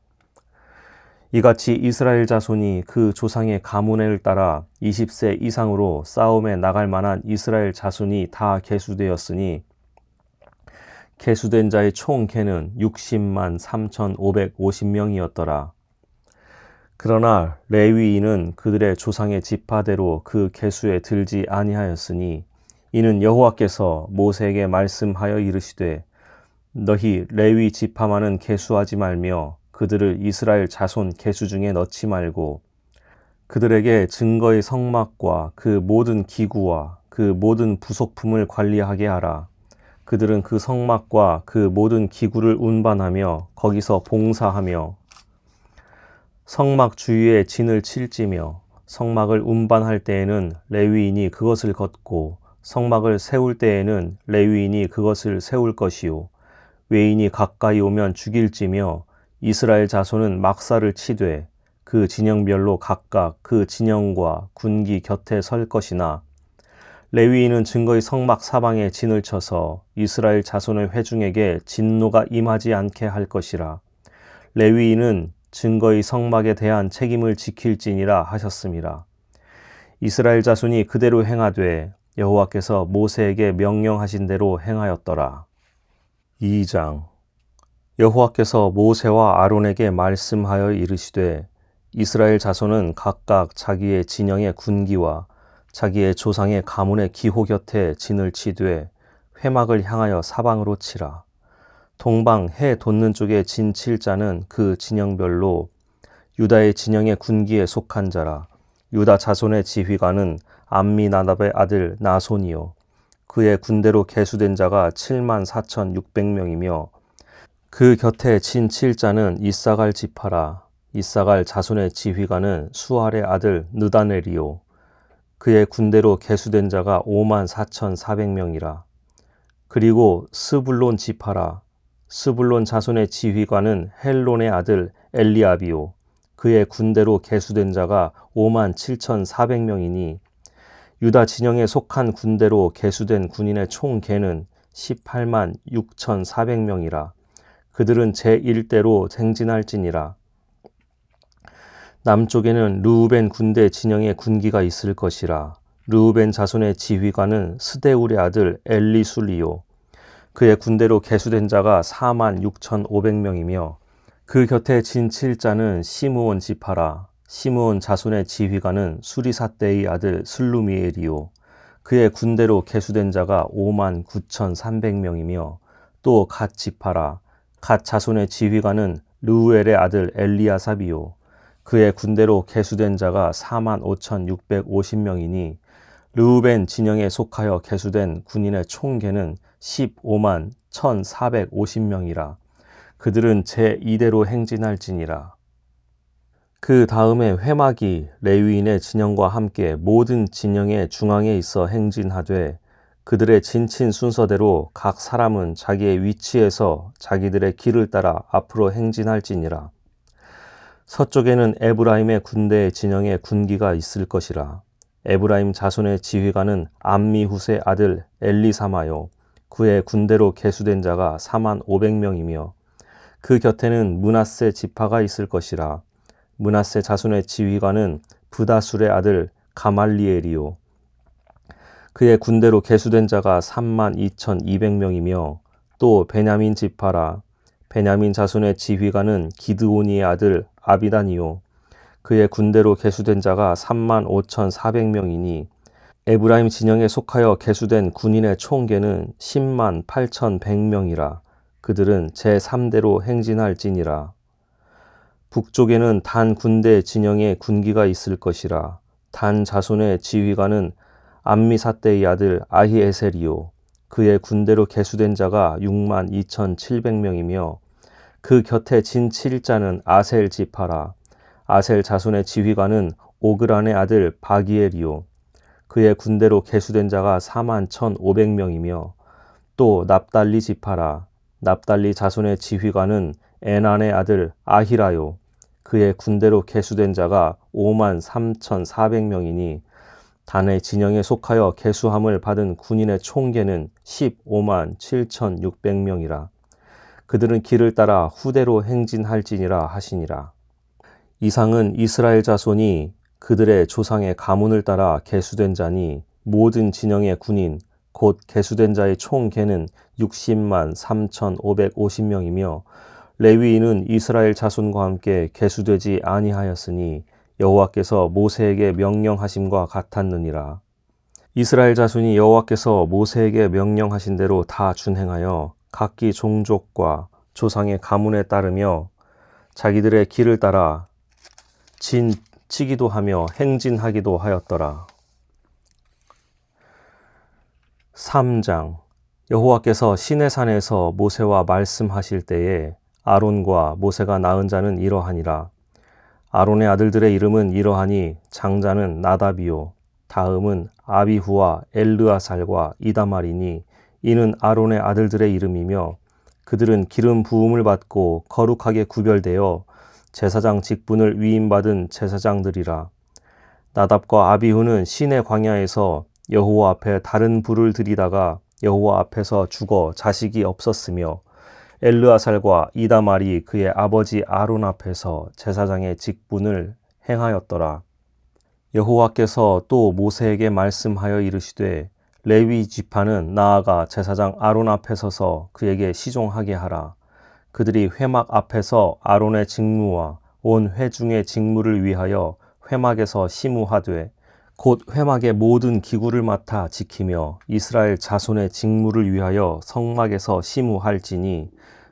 이같이 이스라엘 자손이 그 조상의 가문을 따라 20세 이상으로 싸움에 나갈 만한 이스라엘 자손이 다 계수되었으니 계수된 자의 총 계는 60만 3,550명이었더라. 그러나 레위인은 그들의 조상의 지파대로 그 계수에 들지 아니하였으니 이는 여호와께서 모세에게 말씀하여 이르시되 너희 레위 지파만은 계수하지 말며 그들을 이스라엘 자손 계수 중에 넣지 말고 그들에게 증거의 성막과 그 모든 기구와 그 모든 부속품을 관리하게 하라. 그들은 그 성막과 그 모든 기구를 운반하며 거기서 봉사하며 성막 주위에 진을 칠지며 성막을 운반할 때에는 레위인이 그것을 걷고 성막을 세울 때에는 레위인이 그것을 세울 것이요 외인이 가까이 오면 죽일지며 이스라엘 자손은 막사를 치되 그 진영별로 각각 그 진영과 군기 곁에 설 것이나 레위인은 증거의 성막 사방에 진을 쳐서 이스라엘 자손의 회중에게 진노가 임하지 않게 할 것이라. 레위인은 증거의 성막에 대한 책임을 지킬지니라 하셨습니다. 이스라엘 자손이 그대로 행하되 여호와께서 모세에게 명령하신 대로 행하였더라. 2장 여호와께서 모세와 아론에게 말씀하여 이르시되 이스라엘 자손은 각각 자기의 진영의 군기와 자기의 조상의 가문의 기호 곁에 진을 치되 회막을 향하여 사방으로 치라. 동방 해 돋는 쪽에 진 칠 자는 그 진영별로 유다의 진영의 군기에 속한 자라. 유다 자손의 지휘관은 암미나답의 아들 나손이요 그의 군대로 계수된 자가 74,600명이며 그 곁에 진 칠 자는 이사갈 지파라. 이사갈 자손의 지휘관은 수알의 아들 느다넬이요 그의 군대로 계수된 자가 54,400명이라. 그리고 스불론 지파라. 스불론 자손의 지휘관은 헬론의 아들 엘리압이요 그의 군대로 계수된 자가 57,400명이니 유다 진영에 속한 군대로 계수된 군인의 총 계는 18만 6,400명이라. 그들은 제1대로 행진할지니라. 남쪽에는 르우벤 군대 진영의 군기가 있을 것이라. 르우벤 자손의 지휘관은 스데울의 아들 엘리술리요 그의 군대로 계수된 자가 46,500명이며 그 곁에 진 칠 자는 시므온 지파라. 시므온 자손의 지휘관은 수리사대의 아들 슬루미엘이요 그의 군대로 계수된 자가 59,300명이며 또 갓 지파라. 갓 자손의 지휘관은 르우엘의 아들 엘리아삽이요 그의 군대로 계수된 자가 45,650명이니 르우벤 진영에 속하여 계수된 군인의 총계는 15만 1,450명이라. 그들은 제2대로 행진할지니라. 그 다음에 회막이 레위인의 진영과 함께 모든 진영의 중앙에 있어 행진하되 그들의 진친 순서대로 각 사람은 자기의 위치에서 자기들의 길을 따라 앞으로 행진할지니라. 서쪽에는 에브라임의 군대의 진영에 군기가 있을 것이라. 에브라임 자손의 지휘관은 암미훗의 아들 엘리사마요. 그의 군대로 계수된 자가 45,000명이며 그 곁에는 므낫세 지파가 있을 것이라. 므낫세 자손의 지휘관은 브다술의 아들 가말리엘이요. 그의 군대로 계수된 자가 32,200명이며 또 베냐민 지파라. 베냐민 자손의 지휘관은 기드오니의 아들 아비단이요. 그의 군대로 계수된 자가 35,400명이니 에브라임 진영에 속하여 계수된 군인의 총계는 108,100명이라. 그들은 제3대로 행진할지니라. 북쪽에는 단 군대 진영에 군기가 있을 것이라. 단 자손의 지휘관은 암미사대의 아들 아히에셀이요. 그의 군대로 계수된 자가 62,700명이며 그 곁에 진 7자는 아셀 지파라. 아셀 자손의 지휘관은 오그란의 아들 바기엘이요. 그의 군대로 계수된 자가 41,500명이며 또 납달리 지파라. 납달리 자손의 지휘관은 에난의 아들 아히라요. 그의 군대로 계수된 자가 53,400명이니 단의 진영에 속하여 계수함을 받은 군인의 총계는 157,600명이라. 그들은 길을 따라 후대로 행진할지니라 하시니라. 이상은 이스라엘 자손이 그들의 조상의 가문을 따라 계수된 자니 모든 진영의 군인 곧 계수된 자의 총계는 603,550명이며 레위인은 이스라엘 자손과 함께 계수되지 아니하였으니 여호와께서 모세에게 명령하심과 같았느니라. 이스라엘 자손이 여호와께서 모세에게 명령하신 대로 다 준행하여 각기 종족과 조상의 가문에 따르며 자기들의 길을 따라 진 치기도 하며 행진하기도 하였더라. 3장. 여호와께서 시내산에서 모세와 말씀하실 때에 아론과 모세가 낳은 자는 이러하니라. 아론의 아들들의 이름은 이러하니 장자는 나답이요 다음은 아비후와 엘르아살과 이다말이니 이는 아론의 아들들의 이름이며 그들은 기름 부음을 받고 거룩하게 구별되어 제사장 직분을 위임받은 제사장들이라. 나답과 아비후는 시내 광야에서 여호와 앞에 다른 불을 들이다가 여호와 앞에서 죽어 자식이 없었으며 엘르아살과 이다말이 그의 아버지 아론 앞에서 제사장의 직분을 행하였더라. 여호와께서 또 모세에게 말씀하여 이르시되 레위 지파는 나아가 제사장 아론 앞에 서서 그에게 시종하게 하라. 그들이 회막 앞에서 아론의 직무와 온 회중의 직무를 위하여 회막에서 시무하되 곧 회막의 모든 기구를 맡아 지키며 이스라엘 자손의 직무를 위하여 성막에서 시무할지니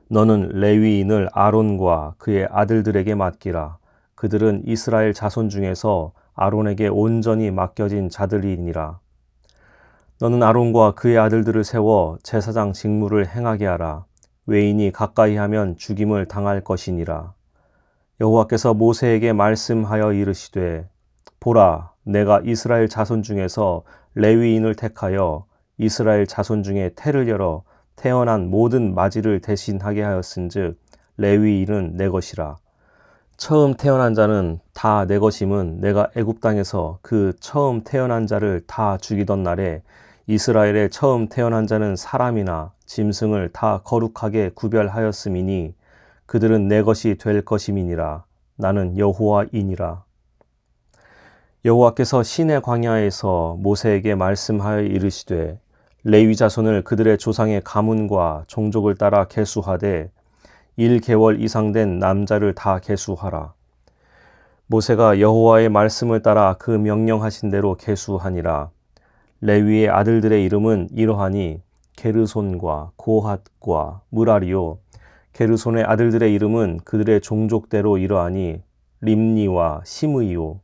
너는 레위인을 아론과 그의 아들들에게 맡기라. 그들은 이스라엘 자손 중에서 아론에게 온전히 맡겨진 자들이니라. 너는 아론과 그의 아들들을 세워 제사장 직무를 행하게 하라. 외인이 가까이 하면 죽임을 당할 것이니라. 여호와께서 모세에게 말씀하여 이르시되 보라, 내가 이스라엘 자손 중에서 레위인을 택하여 이스라엘 자손 중에 태를 열어 태어난 모든 맞이를 대신하게 하였은즉 레위인은 내 것이라. 처음 태어난 자는 다 내 것임은 내가 애굽 땅에서 그 처음 태어난 자를 다 죽이던 날에 이스라엘의 처음 태어난 자는 사람이나 짐승을 다 거룩하게 구별하였음이니 그들은 내 것이 될 것임이니라. 나는 여호와이니라. 여호와께서 시내 광야에서 모세에게 말씀하여 이르시되 레위 자손을 그들의 조상의 가문과 종족을 따라 계수하되 1개월 이상 된 남자를 다 계수하라. 모세가 여호와의 말씀을 따라 그 명령하신 대로 계수하니라. 레위의 아들들의 이름은 이러하니 게르손과 고핫과 무라리요. 게르손의 아들들의 이름은 그들의 종족대로 이러하니 림니와 시므이요.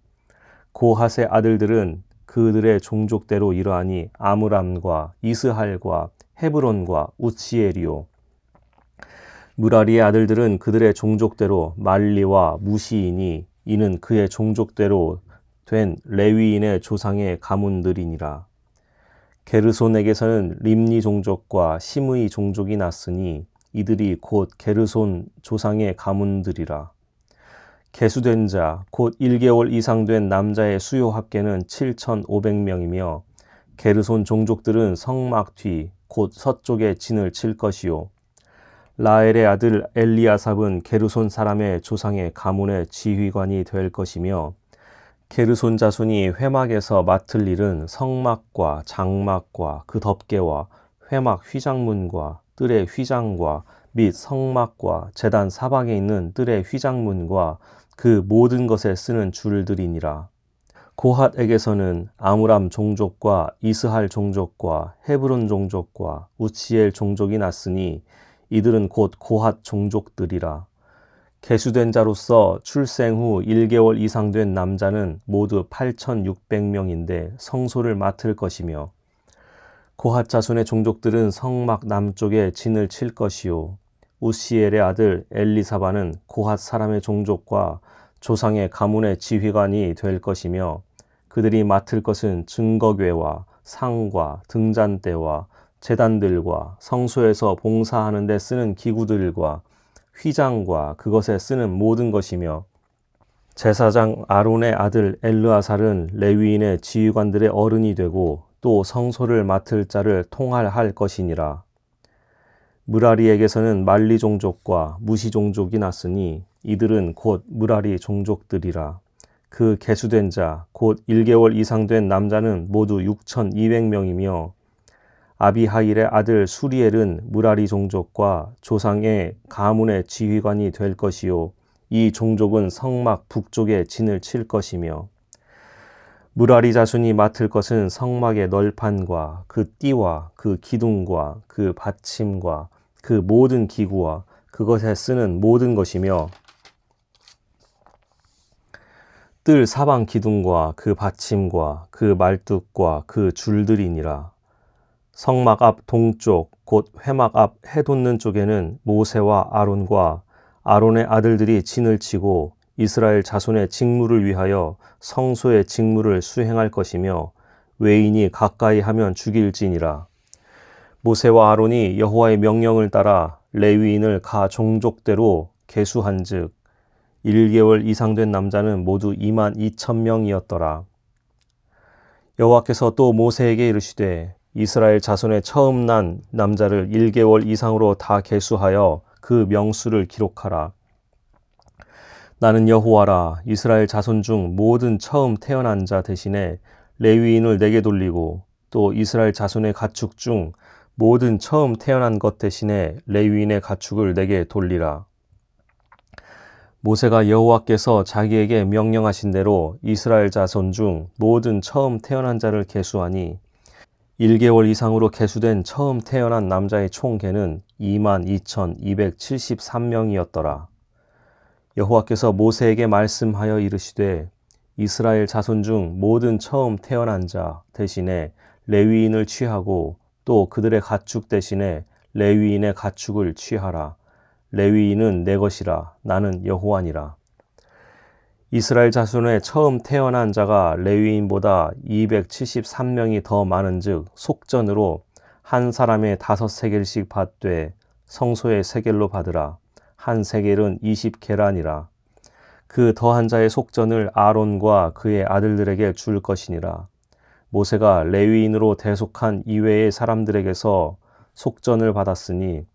고핫의 아들들은 그들의 종족대로 이러하니 아므람과 이스할과 헤브론과 우치엘이요. 무라리의 아들들은 그들의 종족대로 말리와 무시이니 이는 그의 종족대로 된 레위인의 조상의 가문들이니라. 게르손에게서는 림니 종족과 시므이 종족이 났으니 이들이 곧 게르손 조상의 가문들이라. 계수된 자, 곧 1개월 이상 된 남자의 수요 합계는 7,500명이며 게르손 종족들은 성막 뒤, 곧 서쪽에 진을 칠 것이요. 라엘의 아들 엘리아삽은 게르손 사람의 조상의 가문의 지휘관이 될 것이며 게르손 자손이 회막에서 맡을 일은 성막과 장막과 그 덮개와 회막 휘장문과 뜰의 휘장과 및 성막과 제단 사방에 있는 뜰의 휘장문과 그 모든 것에 쓰는 줄들이니라. 고핫에게서는 아므람 종족과 이스할 종족과 헤브론 종족과 우치엘 종족이 났으니 이들은 곧 고핫 종족들이라. 계수된 자로서 출생 후 1개월 이상 된 남자는 모두 8,600명인데 성소를 맡을 것이며 고핫 자손의 종족들은 성막 남쪽에 진을 칠 것이요. 우시엘의 아들 엘리사바는 고핫 사람의 종족과 조상의 가문의 지휘관이 될 것이며 그들이 맡을 것은 증거궤와 상과 등잔대와 제단들과 성소에서 봉사하는 데 쓰는 기구들과 휘장과 그것에 쓰는 모든 것이며 제사장 아론의 아들 엘르아살은 레위인의 지휘관들의 어른이 되고 또 성소를 맡을 자를 통할할 것이니라. 무라리에게서는 말리 종족과 무시 종족이 났으니 이들은 곧 무라리 종족들이라. 그 계수된 자, 곧 1개월 이상 된 남자는 모두 6,200명이며 아비하일의 아들 수리엘은 무라리 종족과 조상의 가문의 지휘관이 될 것이요. 이 종족은 성막 북쪽에 진을 칠 것이며 무라리 자손이 맡을 것은 성막의 널판과 그 띠와 그 기둥과 그 받침과 그 모든 기구와 그것에 쓰는 모든 것이며 뜰 사방 기둥과 그 받침과 그 말뚝과 그 줄들이니라. 성막 앞 동쪽 곧 회막 앞 해돋는 쪽에는 모세와 아론과 아론의 아들들이 진을 치고 이스라엘 자손의 직무를 위하여 성소의 직무를 수행할 것이며 외인이 가까이 하면 죽일지니라. 모세와 아론이 여호와의 명령을 따라 레위인을 가 종족대로 계수한즉 1개월 이상 된 남자는 모두 22,000명이었더라. 여호와께서 또 모세에게 이르시되 이스라엘 자손의 처음 난 남자를 1개월 이상으로 다 계수하여 그 명수를 기록하라. 나는 여호와라. 이스라엘 자손 중 모든 처음 태어난 자 대신에 레위인을 내게 돌리고 또 이스라엘 자손의 가축 중 모든 처음 태어난 것 대신에 레위인의 가축을 내게 돌리라. 모세가 여호와께서 자기에게 명령하신 대로 이스라엘 자손 중 모든 처음 태어난 자를 계수하니 1개월 이상으로 계수된 처음 태어난 남자의 총 계는 22,273명이었더라. 여호와께서 모세에게 말씀하여 이르시되 이스라엘 자손 중 모든 처음 태어난 자 대신에 레위인을 취하고 또 그들의 가축 대신에 레위인의 가축을 취하라. 레위인은 내 것이라. 나는 여호와니라. 이스라엘 자손의 처음 태어난 자가 레위인보다 273명이 더 많은즉 속전으로 한 사람의 5세겔씩 받되 성소의 세겔로 받으라. 한 세겔은 20계란이라. 그 더한 자의 속전을 아론과 그의 아들들에게 줄 것이니라. 모세가 레위인으로 대속한 이외의 사람들에게서 속전을 받았으니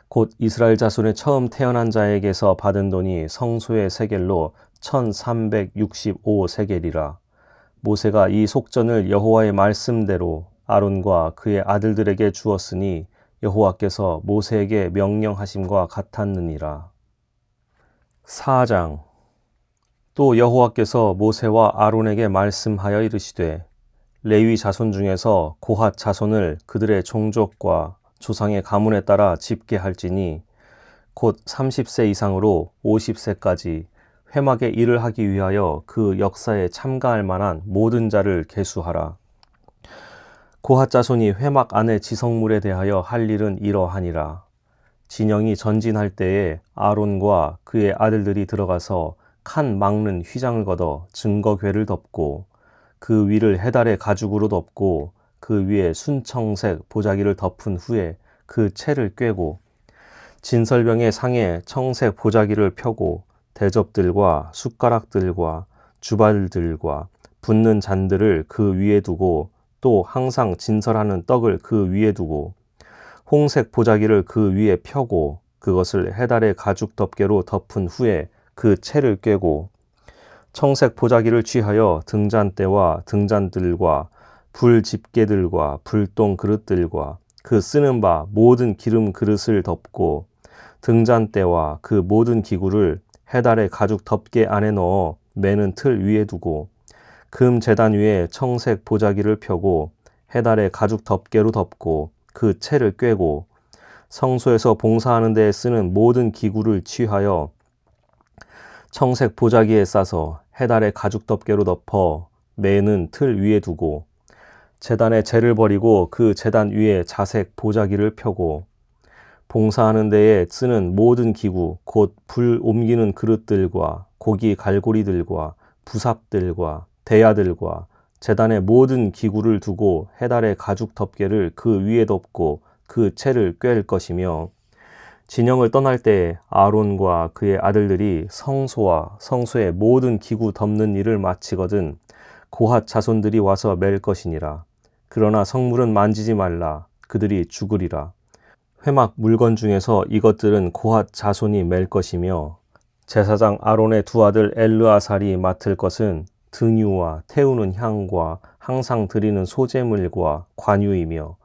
곧 이스라엘 자손의 처음 태어난 자에게서 받은 돈이 성소의 세겔로 1365세겔이라. 모세가 이 속전을 여호와의 말씀대로 아론과 그의 아들들에게 주었으니 여호와께서 모세에게 명령하심과 같았느니라. 4장. 또 여호와께서 모세와 아론에게 말씀하여 이르시되 레위 자손 중에서 고핫 자손을 그들의 종족과 조상의 가문에 따라 집계할지니 곧 30세 이상으로 50세까지 회막의 일을 하기 위하여 그 역사에 참가할 만한 모든 자를 계수하라. 고핫 자손이 회막 안의 지성물에 대하여 할 일은 이러하니라. 진영이 전진할 때에 아론과 그의 아들들이 들어가서 칸 막는 휘장을 걷어 증거궤를 덮고 그 위를 해달의 가죽으로 덮고 그 위에 순청색 보자기를 덮은 후에 그 채를 꿰고 진설병의 상에 청색 보자기를 펴고 대접들과 숟가락들과 주발들과 붓는 잔들을 그 위에 두고 또 항상 진설하는 떡을 그 위에 두고 홍색 보자기를 그 위에 펴고 그것을 해달의 가죽 덮개로 덮은 후에 그 채를 꿰고 청색 보자기를 취하여 등잔대와 등잔들과 불 집게들과 불똥 그릇들과 그 쓰는 바 모든 기름 그릇을 덮고 등잔대와 그 모든 기구를 해달의 가죽 덮개 안에 넣어 매는 틀 위에 두고 금 제단 위에 청색 보자기를 펴고 해달의 가죽 덮개로 덮고 그 채를 꿰고 성소에서 봉사하는 데에 쓰는 모든 기구를 취하여 청색 보자기에 싸서 해달의 가죽 덮개로 덮어 매는 틀 위에 두고 제단에 재를 버리고 그 제단 위에 자색 보자기를 펴고 봉사하는 데에 쓰는 모든 기구 곧 불 옮기는 그릇들과 고기 갈고리들과 부삽들과 대야들과 제단의 모든 기구를 두고 해달의 가죽 덮개를 그 위에 덮고 그 채를 꿰을 것이며 진영을 떠날 때에 아론과 그의 아들들이 성소와 성소의 모든 기구 덮는 일을 마치거든 고핫 자손들이 와서 맬 것이니라. 그러나 성물은 만지지 말라. 그들이 죽으리라. 회막 물건 중에서 이것들은 고핫 자손이 맬 것이며 제사장 아론의 두 아들 엘르아살이 맡을 것은 등유와 태우는 향과 항상 드리는 소제물과 관유이며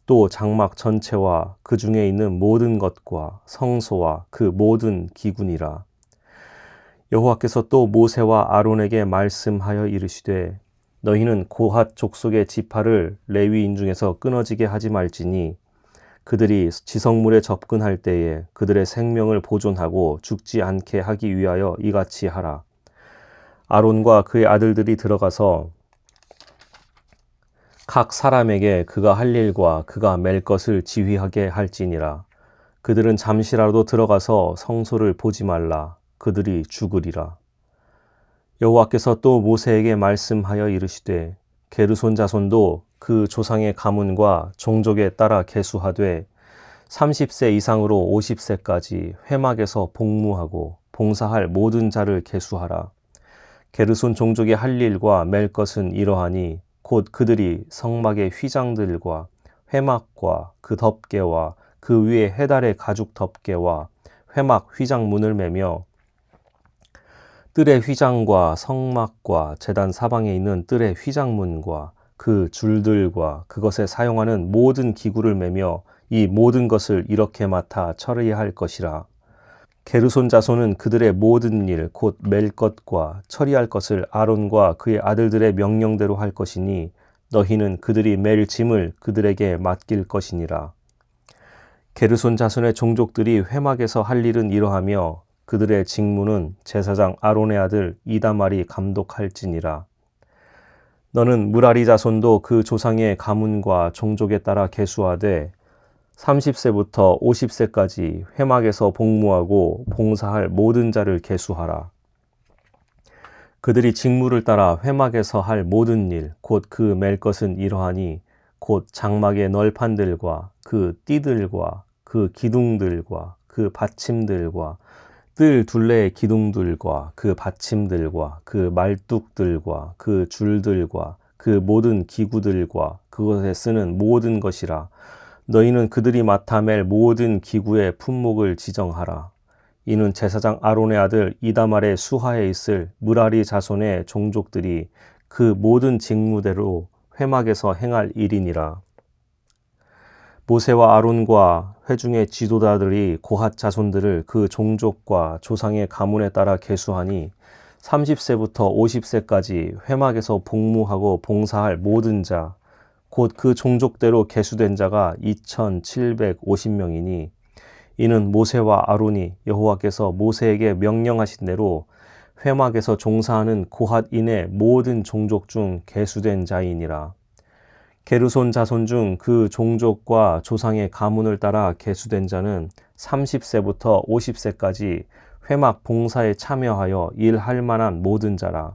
또 장막 전체와 그 중에 있는 모든 것과 성소와 그 모든 기구니라. 여호와께서 또 모세와 아론에게 말씀하여 이르시되 너희는 고핫 족속의 지파를 레위인 중에서 끊어지게 하지 말지니 그들이 지성물에 접근할 때에 그들의 생명을 보존하고 죽지 않게 하기 위하여 이같이 하라. 아론과 그의 아들들이 들어가서 각 사람에게 그가 할 일과 그가 맬 것을 지휘하게 할지니라. 그들은 잠시라도 들어가서 성소를 보지 말라. 그들이 죽으리라. 여호와께서 또 모세에게 말씀하여 이르시되 게르손 자손도 그 조상의 가문과 종족에 따라 계수하되 30세 이상으로 50세까지 회막에서 복무하고 봉사할 모든 자를 계수하라. 게르손 종족의 할 일과 맬 것은 이러하니 곧 그들이 성막의 휘장들과 회막과 그 덮개와 그 위에 해달의 가죽 덮개와 회막 휘장문을 매며 뜰의 휘장과 성막과 제단 사방에 있는 뜰의 휘장문과 그 줄들과 그것에 사용하는 모든 기구를 매며 이 모든 것을 이렇게 맡아 처리할 것이라. 게르손 자손은 그들의 모든 일 곧 맬 것과 처리할 것을 아론과 그의 아들들의 명령대로 할 것이니 너희는 그들이 맬 짐을 그들에게 맡길 것이니라. 게르손 자손의 종족들이 회막에서 할 일은 이러하며 그들의 직무는 제사장 아론의 아들 이다말이 감독할지니라. 너는 무라리 자손도 그 조상의 가문과 종족에 따라 계수하되 30세부터 50세까지 회막에서 복무하고 봉사할 모든 자를 계수하라. 그들이 직무를 따라 회막에서 할 모든 일, 곧 그 맬 것은 이러하니 곧 장막의 널판들과 그 띠들과 그 기둥들과 그 받침들과 뜰 둘레의 기둥들과 그 받침들과 그 말뚝들과 그 줄들과 그 모든 기구들과 그것에 쓰는 모든 것이라. 너희는 그들이 맡아 맬 모든 기구의 품목을 지정하라. 이는 제사장 아론의 아들 이다말의 수하에 있을 무라리 자손의 종족들이 그 모든 직무대로 회막에서 행할 일이니라. 모세와 아론과 회중의 지도자들이 고핫 자손들을 그 종족과 조상의 가문에 따라 계수하니 30세부터 50세까지 회막에서 복무하고 봉사할 모든 자, 곧 그 종족대로 계수된 자가 2,750명이니 이는 모세와 아론이 여호와께서 모세에게 명령하신 대로 회막에서 종사하는 고핫인의 모든 종족 중 계수된 자이니라. 게르손 자손 중 그 종족과 조상의 가문을 따라 계수된 자는 30세부터 50세까지 회막 봉사에 참여하여 일할 만한 모든 자라.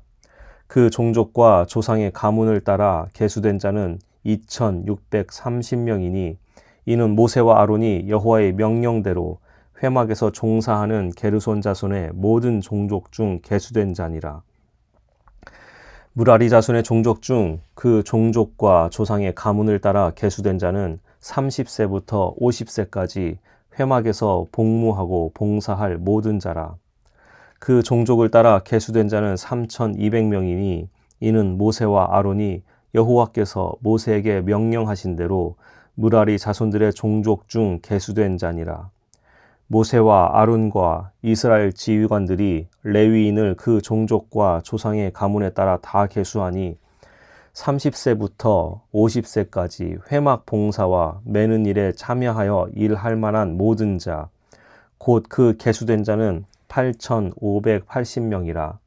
그 종족과 조상의 가문을 따라 계수된 자는 2,630명이니 이는 모세와 아론이 여호와의 명령대로 회막에서 종사하는 게르손 자손의 모든 종족 중 계수된 자니라. 무라리 자손의 종족 중 그 종족과 조상의 가문을 따라 계수된 자는 30세부터 50세까지 회막에서 복무하고 봉사할 모든 자라. 그 종족을 따라 계수된 자는 3,200명이니 이는 모세와 아론이 여호와께서 모세에게 명령하신 대로 무라리 자손들의 종족 중 계수된 자니라. 모세와 아론과 이스라엘 지휘관들이 레위인을 그 종족과 조상의 가문에 따라 다 계수하니 30세부터 50세까지 회막 봉사와 매는 일에 참여하여 일할 만한 모든 자, 곧 그 계수된 자는 8,580명이라.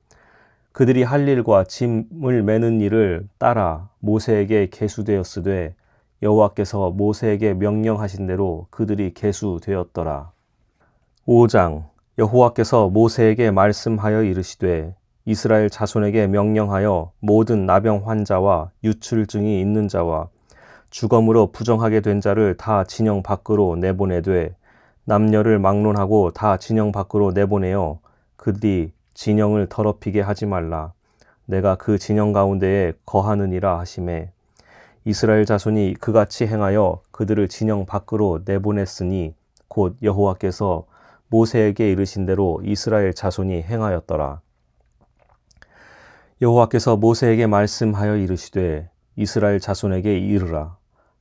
그들이 할 일과 짐을 매는 일을 따라 모세에게 계수되었으되 여호와께서 모세에게 명령하신 대로 그들이 계수되었더라. 5장. 여호와께서 모세에게 말씀하여 이르시되 이스라엘 자손에게 명령하여 모든 나병 환자와 유출증이 있는 자와 주검으로 부정하게 된 자를 다 진영 밖으로 내보내되 남녀를 막론하고 다 진영 밖으로 내보내어 그들이 진영을 더럽히게 하지 말라. 내가 그 진영 가운데에 거하느니라 하시매 이스라엘 자손이 그같이 행하여 그들을 진영 밖으로 내보냈으니 곧 여호와께서 모세에게 이르신 대로 이스라엘 자손이 행하였더라. 여호와께서 모세에게 말씀하여 이르시되 이스라엘 자손에게 이르라.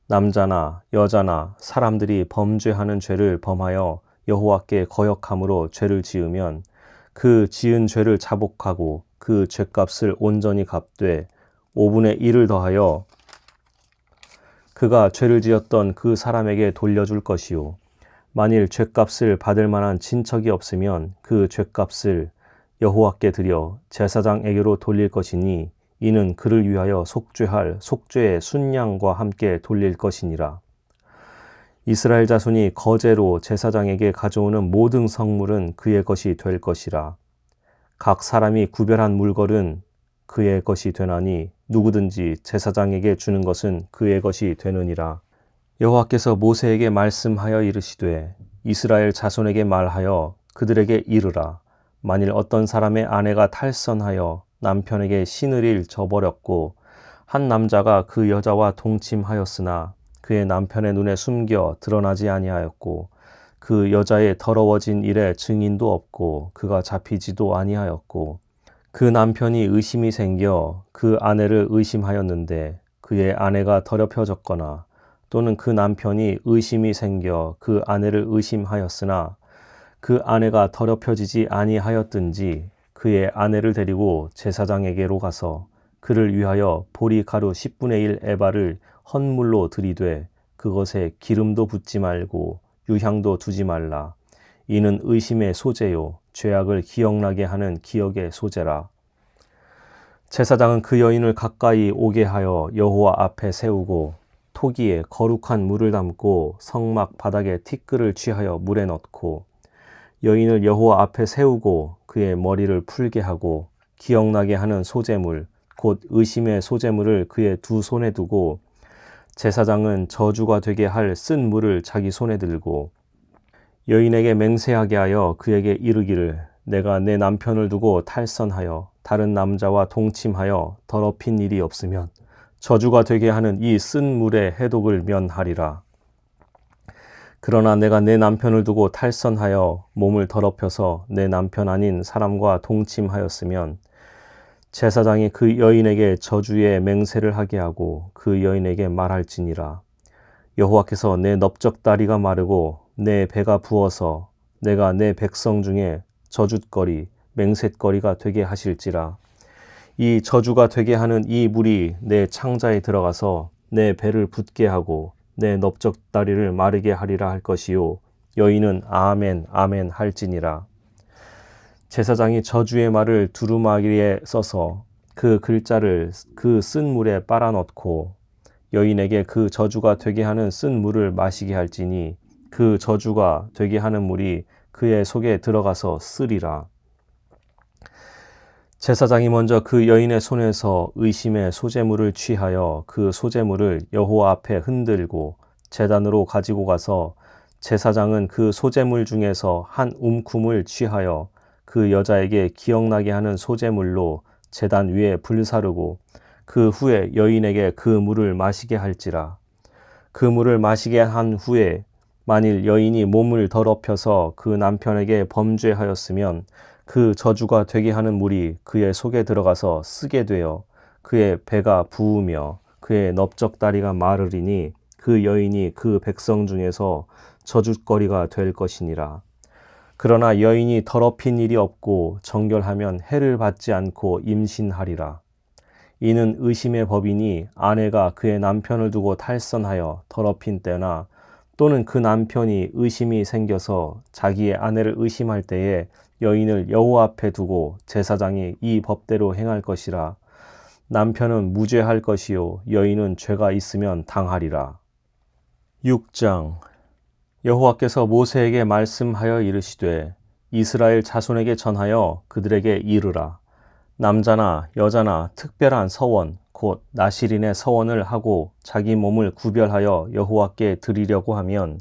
남자나 여자나 사람들이 범죄하는 죄를 범하여 여호와께 거역함으로 죄를 지으면 그 지은 죄를 자복하고 그 죄값을 온전히 갚되 5분의 1을 더하여 그가 죄를 지었던 그 사람에게 돌려줄 것이요. 만일 죄값을 받을 만한 친척이 없으면 그 죄값을 여호와께 드려 제사장에게로 돌릴 것이니 이는 그를 위하여 속죄할 속죄의 순양과 함께 돌릴 것이니라. 이스라엘 자손이 거제로 제사장에게 가져오는 모든 성물은 그의 것이 될 것이라. 각 사람이 구별한 물건은 그의 것이 되나니 누구든지 제사장에게 주는 것은 그의 것이 되느니라. 여호와께서 모세에게 말씀하여 이르시되 이스라엘 자손에게 말하여 그들에게 이르라. 만일 어떤 사람의 아내가 탈선하여 남편에게 시늘일 저버렸고 한 남자가 그 여자와 동침하였으나 그의 남편의 눈에 숨겨 드러나지 아니하였고 그 여자의 더러워진 일에 증인도 없고 그가 잡히지도 아니하였고 그 남편이 의심이 생겨 그 아내를 의심하였는데 그의 아내가 더럽혀졌거나 또는 그 남편이 의심이 생겨 그 아내를 의심하였으나 그 아내가 더럽혀지지 아니하였든지 그의 아내를 데리고 제사장에게로 가서 그를 위하여 보리가루 10분의 1 에바를 헌물로 들이되 그것에 기름도 붓지 말고 유향도 두지 말라. 이는 의심의 소재요 죄악을 기억나게 하는 기억의 소재라. 제사장은 그 여인을 가까이 오게 하여 여호와 앞에 세우고 토기에 거룩한 물을 담고 성막 바닥에 티끌을 취하여 물에 넣고 여인을 여호와 앞에 세우고 그의 머리를 풀게 하고 기억나게 하는 소재물 곧 의심의 소재물을 그의 두 손에 두고 제사장은 저주가 되게 할 쓴 물을 자기 손에 들고 여인에게 맹세하게 하여 그에게 이르기를 내가 내 남편을 두고 탈선하여 다른 남자와 동침하여 더럽힌 일이 없으면 저주가 되게 하는 이 쓴 물의 해독을 면하리라. 그러나 내가 내 남편을 두고 탈선하여 몸을 더럽혀서 내 남편 아닌 사람과 동침하였으면 제사장이 그 여인에게 저주의 맹세를 하게 하고 그 여인에게 말할지니라. 여호와께서 내 넓적다리가 마르고 내 배가 부어서 내가 내 백성 중에 저주거리 맹셋거리가 되게 하실지라. 이 저주가 되게 하는 이 물이 내 창자에 들어가서 내 배를 붓게 하고 내 넓적다리를 마르게 하리라 할 것이요 여인은 아멘 아멘 할지니라. 제사장이 저주의 말을 두루마기에 써서 그 글자를 그 쓴 물에 빨아 넣고 여인에게 그 저주가 되게 하는 쓴 물을 마시게 할지니 그 저주가 되게 하는 물이 그의 속에 들어가서 쓰리라. 제사장이 먼저 그 여인의 손에서 의심의 소재물을 취하여 그 소재물을 여호와 앞에 흔들고 제단으로 가지고 가서 제사장은 그 소제물 중에서 한 움큼을 취하여 그 여자에게 기억나게 하는 소제물로 제단 위에 불사르고 그 후에 여인에게 그 물을 마시게 할지라. 그 물을 마시게 한 후에 만일 여인이 몸을 더럽혀서 그 남편에게 범죄하였으면 그 저주가 되게 하는 물이 그의 속에 들어가서 쓰게 되어 그의 배가 부으며 그의 넓적다리가 마르리니 그 여인이 그 백성 중에서 저주거리가 될 것이니라. 그러나 여인이 더럽힌 일이 없고 정결하면 해를 받지 않고 임신하리라. 이는 의심의 법이니 아내가 그의 남편을 두고 탈선하여 더럽힌 때나 또는 그 남편이 의심이 생겨서 자기의 아내를 의심할 때에 여인을 여호와 앞에 두고 제사장이 이 법대로 행할 것이라. 남편은 무죄할 것이요 여인은 죄가 있으면 당하리라. 6장. 여호와께서 모세에게 말씀하여 이르시되 이스라엘 자손에게 전하여 그들에게 이르라. 남자나 여자나 특별한 서원 곧 나실인의 서원을 하고 자기 몸을 구별하여 여호와께 드리려고 하면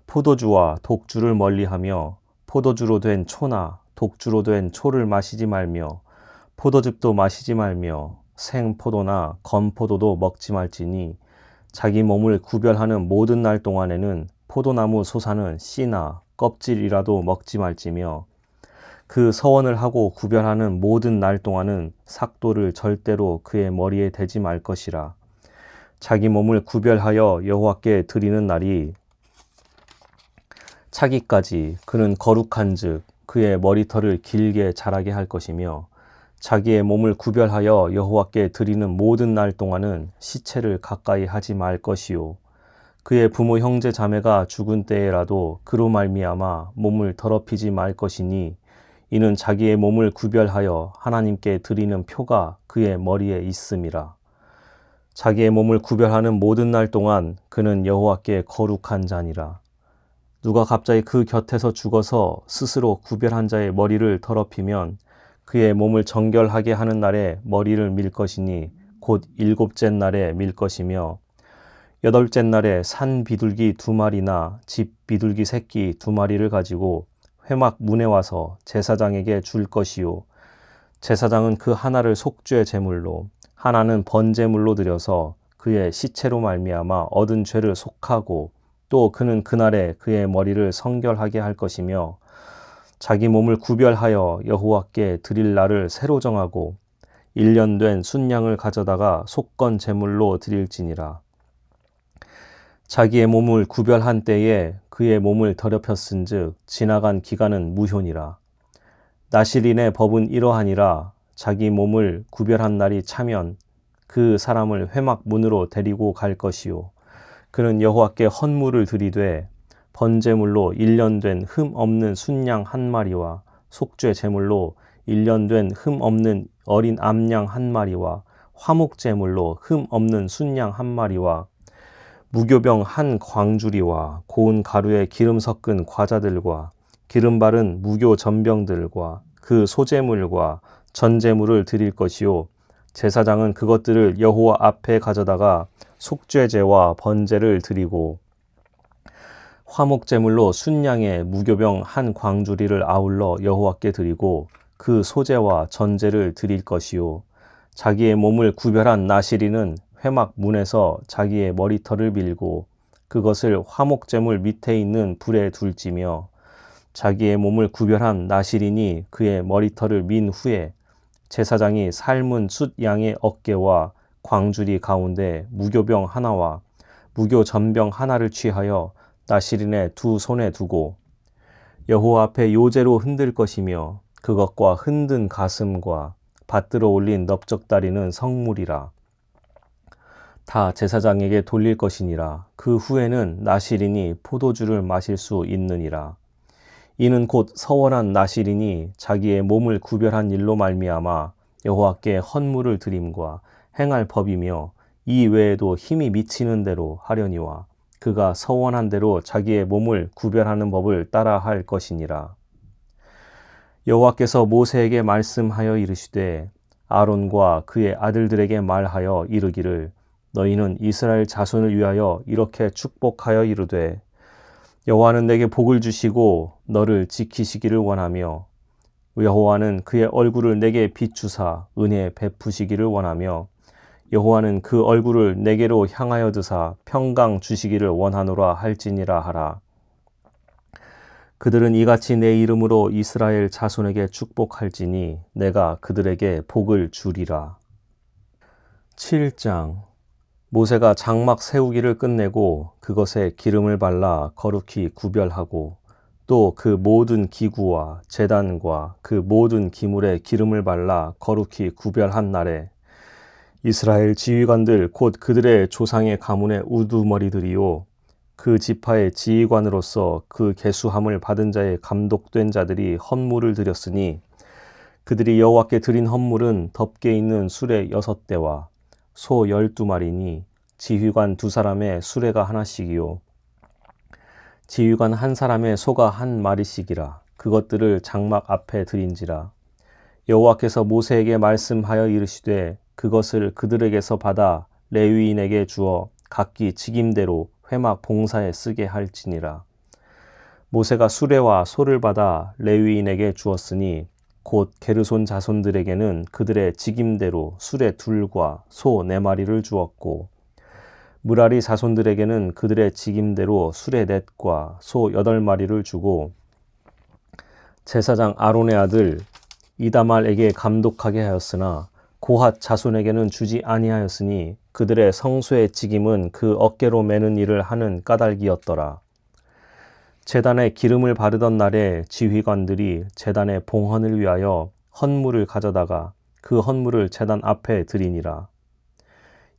포도주와 독주를 멀리하며 포도주로 된 초나 독주로 된 초를 마시지 말며 포도즙도 마시지 말며 생포도나 건포도도 먹지 말지니 자기 몸을 구별하는 모든 날 동안에는 포도나무 솟아는 씨나 껍질이라도 먹지 말지며 그 서원을 하고 구별하는 모든 날 동안은 삭도를 절대로 그의 머리에 대지 말 것이라. 자기 몸을 구별하여 여호와께 드리는 날이 차기까지 그는 거룩한즉 그의 머리털을 길게 자라게 할 것이며 자기의 몸을 구별하여 여호와께 드리는 모든 날 동안은 시체를 가까이 하지 말 것이요 그의 부모 형제 자매가 죽은 때에라도 그로 말미암아 몸을 더럽히지 말 것이니 이는 자기의 몸을 구별하여 하나님께 드리는 표가 그의 머리에 있음이라. 자기의 몸을 구별하는 모든 날 동안 그는 여호와께 거룩한 자니라. 누가 갑자기 그 곁에서 죽어서 스스로 구별한 자의 머리를 더럽히면 그의 몸을 정결하게 하는 날에 머리를 밀 것이니 곧 7째 날에 밀 것이며 8째 날에 산 비둘기 2마리나 집 비둘기 새끼 2마리를 가지고 회막 문에 와서 제사장에게 줄 것이요 제사장은 그 하나를 속죄 제물로 하나는 번제물로 드려서 그의 시체로 말미암아 얻은 죄를 속하고 또 그는 그날에 그의 머리를 성결하게 할 것이며 자기 몸을 구별하여 여호와께 드릴 날을 새로 정하고 1년 된 순양을 가져다가 속건 제물로 드릴지니라. 자기의 몸을 구별한 때에 그의 몸을 더럽혔은즉 지나간 기간은 무효니라. 나실인의 법은 이러하니라. 자기 몸을 구별한 날이 차면 그 사람을 회막 문으로 데리고 갈 것이요 그는 여호와께 헌물을 드리되 번제물로 1년 된 흠 없는 순양 1마리와 속죄 제물로 1년 된 흠 없는 어린 암양 1마리와 화목 제물로 흠 없는 순양 1마리와 무교병 1광주리와 고운 가루에 기름 섞은 과자들과 기름 바른 무교 전병들과 그 소제물과 전제물을 드릴 것이요 제사장은 그것들을 여호와 앞에 가져다가 속죄제와 번제를 드리고 화목제물로 순양의 무교병 1광주리를 아울러 여호와께 드리고 그 소제와 전제를 드릴 것이요 자기의 몸을 구별한 나실인은 회막 문에서 자기의 머리털을 밀고 그것을 화목제물 밑에 있는 불에 둘지며 자기의 몸을 구별한 나실인이 그의 머리털을 민 후에 제사장이 삶은 숫 양의 어깨와 광주리 가운데 무교병 하나와 무교 전병 하나를 취하여 나실인의 2 손에 두고 여호와 앞에 요제로 흔들 것이며 그것과 흔든 가슴과 받들어 올린 넓적다리는 성물이라. 다 제사장에게 돌릴 것이니라. 그 후에는 나실인이 포도주를 마실 수 있느니라. 이는 곧 서원한 나실인이 자기의 몸을 구별한 일로 말미암아 여호와께 헌물을 드림과 행할 법이며 이 외에도 힘이 미치는 대로 하려니와 그가 서원한 대로 자기의 몸을 구별하는 법을 따라 할 것이니라. 여호와께서 모세에게 말씀하여 이르시되 아론과 그의 아들들에게 말하여 이르기를 너희는 이스라엘 자손을 위하여 이렇게 축복하여 이르되 여호와는 내게 복을 주시고 너를 지키시기를 원하며 여호와는 그의 얼굴을 내게 비추사 은혜 베푸시기를 원하며 여호와는 그 얼굴을 내게로 향하여 드사 평강 주시기를 원하노라 할지니라 하라. 그들은 이같이 내 이름으로 이스라엘 자손에게 축복할지니 내가 그들에게 복을 주리라. 7장. 모세가 장막 세우기를 끝내고 그것에 기름을 발라 거룩히 구별하고 또 그 모든 기구와 제단과 그 모든 기물에 기름을 발라 거룩히 구별한 날에 이스라엘 지휘관들 곧 그들의 조상의 가문의 우두머리들이요 그 지파의 지휘관으로서 그 계수함을 받은 자의 감독된 자들이 헌물을 드렸으니 그들이 여호와께 드린 헌물은 덮개 있는 수레 6대와 소 12마리니 지휘관 2사람의 수레가 하나씩이요 지휘관 1사람의 소가 1마리씩이라. 그것들을 장막 앞에 드린지라. 여호와께서 모세에게 말씀하여 이르시되 그것을 그들에게서 받아 레위인에게 주어 각기 직임대로 회막 봉사에 쓰게 할지니라. 모세가 수레와 소를 받아 레위인에게 주었으니 곧 게르손 자손들에게는 그들의 직임대로 수레 2과 소 4마리를 주었고 무라리 자손들에게는 그들의 직임대로 수레 4과 소 8마리를 주고 제사장 아론의 아들 이다말에게 감독하게 하였으나 고핫 자손에게는 주지 아니하였으니 그들의 성소의 직임은 그 어깨로 매는 일을 하는 까닭이었더라. 제단에 기름을 바르던 날에 지휘관들이 제단의 봉헌을 위하여 헌물을 가져다가 그 헌물을 제단 앞에 드리니라.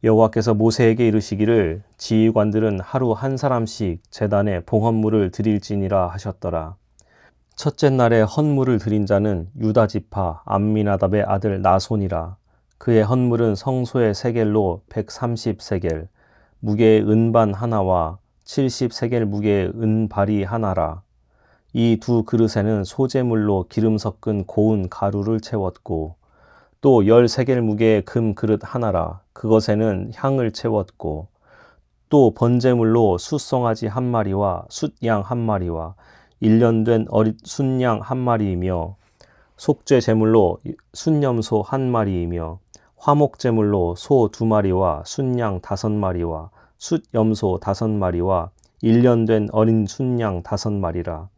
여호와께서 모세에게 이르시기를 지휘관들은 하루 1사람씩 제단에 봉헌물을 드릴지니라 하셨더라. 첫째 날에 헌물을 드린 자는 유다 지파 암미나답의 아들 나손이라. 그의 헌물은 성소의 세겔로 130세겔, 무게의 은반 하나와 70세겔 무게의 은발이 하나라. 이 2 그릇에는 소재물로 기름 섞은 고운 가루를 채웠고 또 10세겔 무게의 금 그릇 하나라. 그것에는 향을 채웠고 또 번제물로 숫송아지 1마리와 숫양 1마리와 1년 된 어린 순양 1마리이며 속죄 제물로 순염소 1마리이며 화목제물로 소 2마리와 순양 5마리와 숫염소 5마리와 1년 된 어린 순양 5마리라.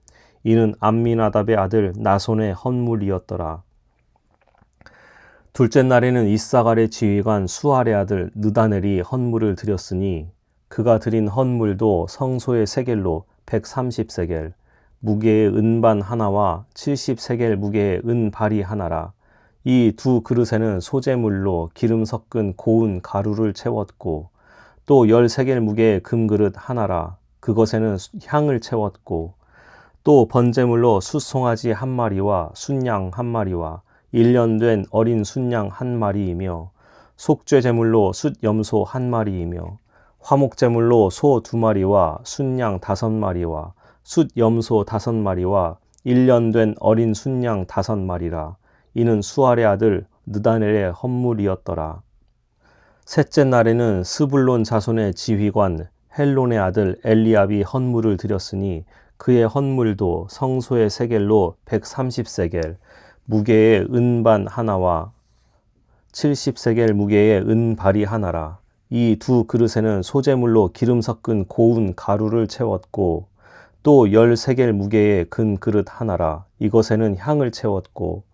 이는 암미나답의 아들 나손의 헌물이었더라. 둘째 날에는 이사갈의 지휘관 수알의 아들 느다넬이 헌물을 드렸으니 그가 드린 헌물도 성소의 세겔로 130세겔, 무게의 은반 하나와 70세겔 무게의 은발이 하나라. 이 2 그릇에는 소재물로 기름 섞은 고운 가루를 채웠고 또 10세겔 무게의 금그릇 하나라. 그것에는 향을 채웠고 또 번제물로 숫송아지 1마리와 순양 1마리와 1년 된 어린 순양 1마리이며 속죄 제물로 숫염소 1마리이며 화목제물로 소 2마리와 순양 5마리와 숫염소 5마리와 1년 된 어린 순양 5마리라. 이는 수알의 아들 느다넬의 헌물이었더라. 셋째 날에는 스불론 자손의 지휘관 헬론의 아들 엘리압이 헌물을 드렸으니 그의 헌물도 성소의 세겔로 130세겔, 무게의 은반 하나와 70세겔 무게의 은발이 하나라. 이 2 그릇에는 소재물로 기름 섞은 고운 가루를 채웠고 또 10세겔 무게의 금 그릇 하나라. 이것에는 향을 채웠고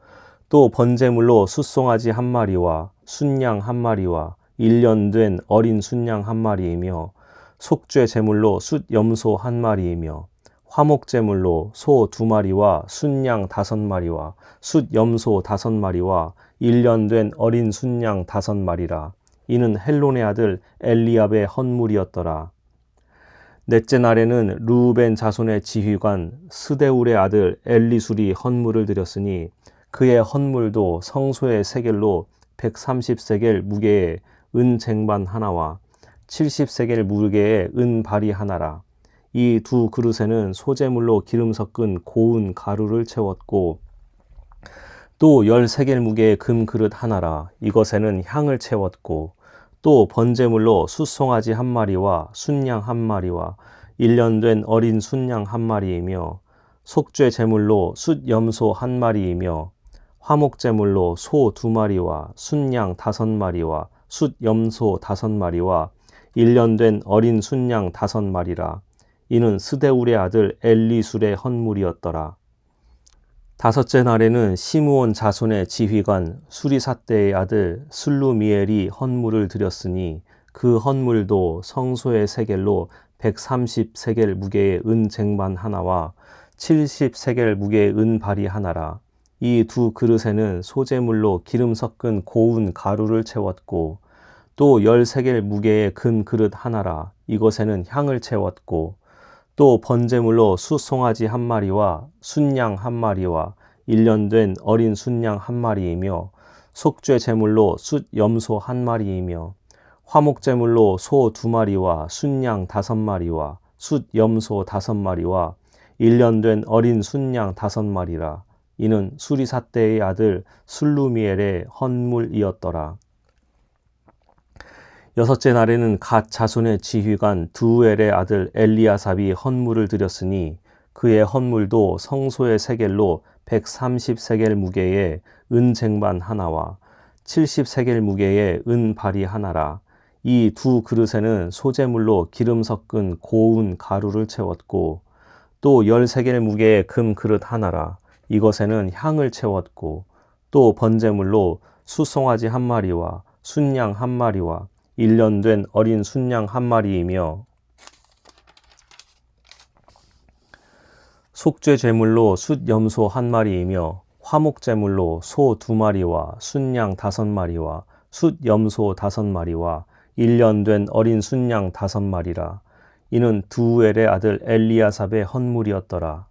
또 번제물로 숫송아지 1마리와 순양 1마리와 1년 된 어린 순양 1마리이며 속죄 제물로 숫염소 1마리이며 화목제물로 소 2마리와 순양 5마리와 숫염소 5마리와 1년 된 어린 순양 5마리라. 이는 헬론의 아들 엘리압의 헌물이었더라. 넷째 날에는 르우벤 자손의 지휘관 스데울의 아들 엘리술이 헌물을 드렸으니 그의 헌물도 성소의 세겔로 130세겔 무게의 은쟁반 하나와 70세겔 무게의 은발이 하나라. 이 2 그릇에는 소재물로 기름 섞은 고운 가루를 채웠고 또 10세겔 무게의 금 그릇 하나라. 이것에는 향을 채웠고 또 번제물로 숫송아지 1마리와 순양 1마리와 1년 된 어린 순양 한 마리이며 속죄 제물로 숫 염소 한 마리이며 화목 제물로 소 2마리와 순양 5마리와 숫 염소 5마리와 1년 된 어린 순양 5마리라. 이는 스데울의 아들 엘리술의 헌물이었더라. 다섯째 날에는 시므온 자손의 지휘관 수리삿대의 아들 슬루미엘이 헌물을 드렸으니 그 헌물도 성소의 세겔로 130세겔 무게의 은 쟁반 하나와 70세겔 무게의 은 발이 하나라. 이 두 그릇에는 소제물로 기름 섞은 고운 가루를 채웠고 또 10세겔 무게의 금 그릇 하나라. 이것에는 향을 채웠고 또 번제물로 숫송아지 한 마리와 순양 한 마리와 1년 된 어린 순양 한 마리이며 속죄 제물로 숫 염소 한 마리이며 화목 제물로 소 2마리와 순양 5마리와 숫 염소 5마리와 1년 된 어린 순양 5마리라. 이는 수리삿대의 아들 슬루미엘의 헌물이었더라. 여섯째 날에는 갓 자손의 지휘관 드우엘의 아들 엘리아삽이 헌물을 드렸으니 그의 헌물도 성소의 세겔로 130세겔 무게의 은 쟁반 하나와 70세겔 무게의 은 발이 하나라. 이 두 그릇에는 소제물로 기름 섞은 고운 가루를 채웠고 또 10세겔 무게의 금 그릇 하나라. 이것에는 향을 채웠고 또 번제물로 숫송아지 한 마리와 순양 한 마리와 1년 된 어린 순양 한 마리이며 속죄 제물로 숫 염소 한 마리이며 화목 제물로 소 2마리와 순양 5마리와 숫 염소 5마리와 1년 된 어린 순양 5마리라. 이는 두우엘의 아들 엘리아삽의 헌물이었더라.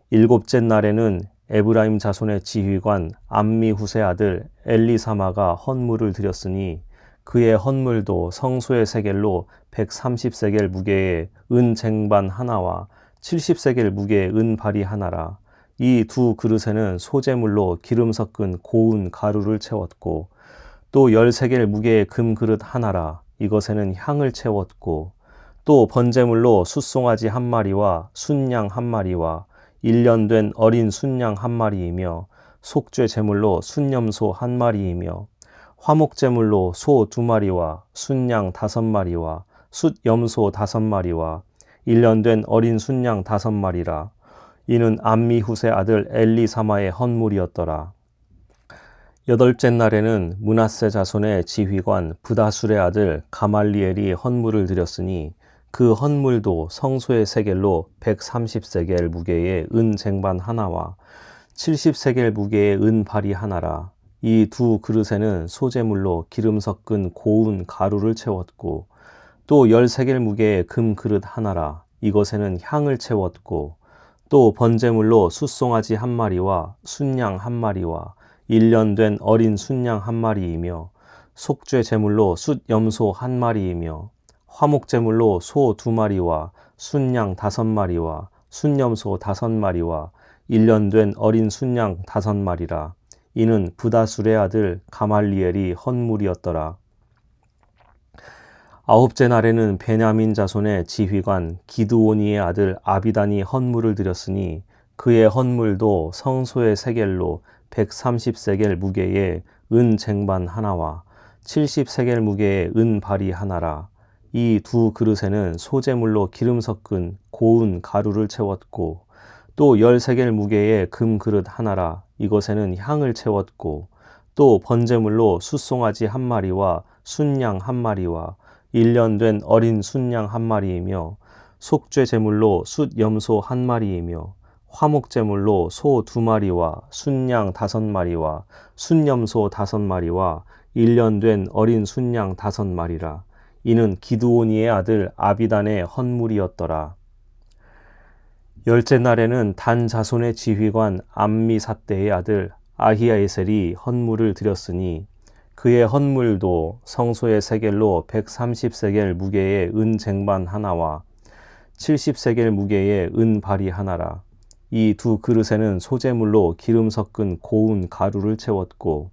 일곱째 날에는 에브라임 자손의 지휘관 암미훗의 아들 엘리사마가 헌물을 드렸으니 그의 헌물도 성소의 세겔로 130세겔 무게의 은 쟁반 하나와 70세겔 무게의 은 발이 하나라. 이 두 그릇에는 소제물로 기름 섞은 고운 가루를 채웠고 또 10세겔 무게의 금 그릇 하나라. 이것에는 향을 채웠고 또 번제물로 숫송아지 한 마리와 순양 한 마리와 1년 된 어린 순양 한 마리이며 속죄 제물로 순염소 한 마리이며 화목 제물로 소 2마리와 순양 5마리와 숫 염소 5마리와 1년 된 어린 순양 5마리라. 이는 암미훗의 아들 엘리사마의 헌물이었더라. 여덟째 날에는 므낫세 자손의 지휘관 브다술의 아들 가말리엘이 헌물을 드렸으니 그 헌물도 성소의 세겔로 130세겔 무게의 은 쟁반 하나와 70세겔 무게의 은 발이 하나라. 이 두 그릇에는 소제물로 기름 섞은 고운 가루를 채웠고 또 10세겔 무게의 금 그릇 하나라. 이것에는 향을 채웠고 또 번제물로 숫송아지 한 마리와 순양 한 마리와 1년 된 어린 순양 한 마리이며 속죄 제물로 숫 염소 한 마리이며 화목 제물로 소 2마리와 순양 5마리와 순염소 5마리와 1년 된 어린 순양 5마리라. 이는 브다술의 아들 가말리엘이 헌물이었더라. 아홉째 날에는 베냐민 자손의 지휘관 기드오니의 아들 아비단이 헌물을 드렸으니 그의 헌물도 성소의 세겔로 130세겔 무게의 은 쟁반 하나와 70세겔 무게의 은 발이 하나라. 이 두 그릇에는 소제물로 기름 섞은 고운 가루를 채웠고 또 10세겔 무게의 금 그릇 하나라. 이것에는 향을 채웠고 또 번제물로 숫송아지 한 마리와 순양 한 마리와 1년 된 어린 순양 한 마리이며 속죄 제물로 숫 염소 한 마리이며 화목 제물로 소 2마리와 순양 5마리와 순염소 5마리와 1년 된 어린 순양 5마리라. 이는 기드오니의 아들 아비단의 헌물이었더라. 열째 날에는 단 자손의 지휘관 암미삿대의 아들 아히야에셀이 헌물을 드렸으니 그의 헌물도 성소의 세겔로 130세겔 무게의 은 쟁반 하나와 70세겔 무게의 은 발이 하나라. 이 두 그릇에는 소제물로 기름 섞은 고운 가루를 채웠고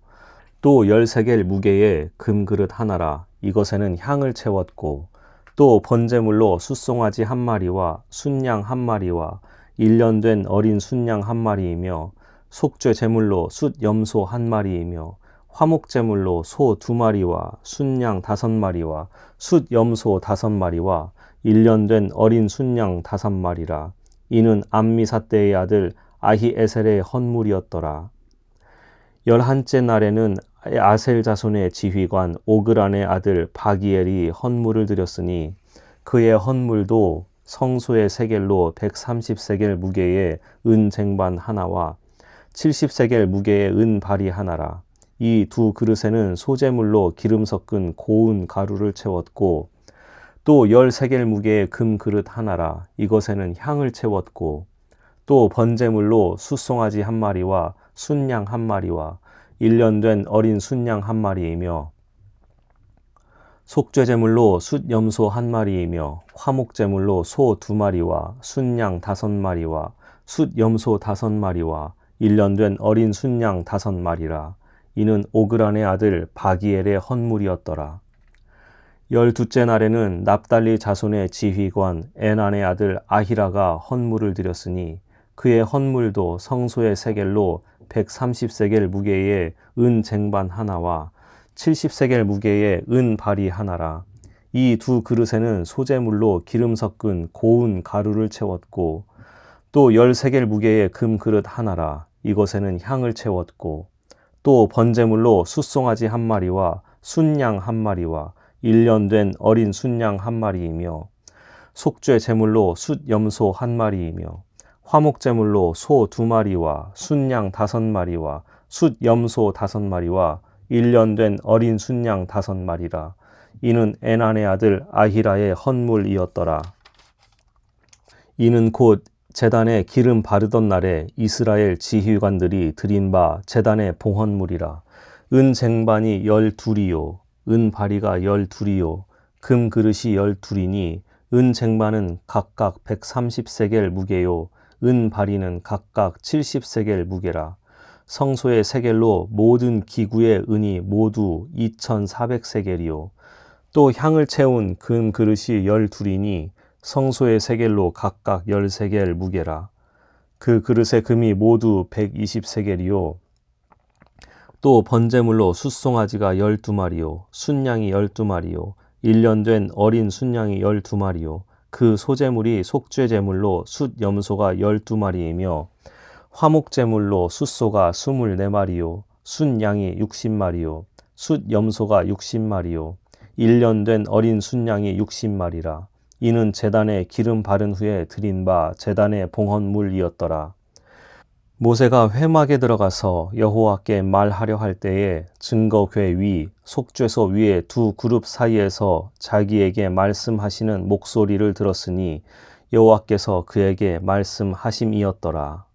또 10세겔 무게의 금 그릇 하나라. 이것에는 향을 채웠고 또 번제물로 숫송아지 한 마리와 순양 한 마리와 1년 된 어린 순양 한 마리이며 속죄 제물로 숫염소 한 마리이며 화목제물로 소 2마리와 순양 5마리와 숫염소 5마리와 1년 된 어린 순양 5마리라. 이는 암미사대의 아들 아히에셀의 헌물이었더라. 11째 날에는 아셀 자손의 지휘관 오그란의 아들 바기엘이 헌물을 드렸으니 그의 헌물도 성소의 세겔로 130세겔 무게의 은 쟁반 하나와 70세겔 무게의 은 발이 하나라. 이 두 그릇에는 소제물로 기름 섞은 고운 가루를 채웠고 또 10세겔 무게의 금 그릇 하나라. 이것에는 향을 채웠고 또 번제물로 숫송아지 한 마리와 순양 한 마리와 1년 된 어린 순양 한 마리이며 속죄제물로 숫염소 한 마리이며 화목제물로 소 2마리와 순양 5마리와 숫염소 5마리와 1년 된 어린 순양 5마리라. 이는 오그란의 아들 바기엘의 헌물이었더라. 12째 날에는 납달리 자손의 지휘관 에난의 아들 아히라가 헌물을 드렸으니 그의 헌물도 성소의 세겔로 130세겔 무게의 은 쟁반 하나와 70세겔 무게의 은 발이 하나라. 이 두 그릇에는 소제물로 기름 섞은 고운 가루를 채웠고 또 10세겔 무게의 금 그릇 하나라. 이것에는 향을 채웠고 또 번제물로 숫송아지 한 마리와 순양 한 마리와 1년 된 어린 순양 한 마리이며 속죄 제물로 숫염소 한 마리이며 화목제물로 소 2마리와 순양 5마리와 숫염소 5마리와 1년 된 어린 순양 5마리라. 이는 에난의 아들 아히라의 헌물이었더라. 이는 곧 제단에 기름 바르던 날에 이스라엘 지휘관들이 드린 바 제단의 봉헌물이라. 은 쟁반이 12이요 은 바리가 12이요 금 그릇이 12이니 은 쟁반은 각각 130세겔 무게요 은 바리는 각각 70세겔 무게라. 성소의 세겔로 모든 기구의 은이 모두 2400세겔이요 또 향을 채운 금 그릇이 12이니 성소의 세겔로 각각 10세겔 무게라. 그 그릇의 금이 모두 120세겔이요 또 번제물로 숫송아지가 12마리요 순양이 12마리요 1년 된 어린 순양이 12마리요 그 소제물이 속죄제물로 숫염소가 12마리이며 화목제물로 숫소가 24마리요 순양이 60마리요 숫염소가 60마리요 1년 된 어린 순양이 60마리라. 이는 제단에 기름 바른 후에 드린 바 제단의 봉헌물이었더라. 모세가 회막에 들어가서 여호와께 말하려 할 때에 증거궤 위, 속죄소 위에 두 그룹 사이에서 자기에게 말씀하시는 목소리를 들었으니 여호와께서 그에게 말씀하심이었더라.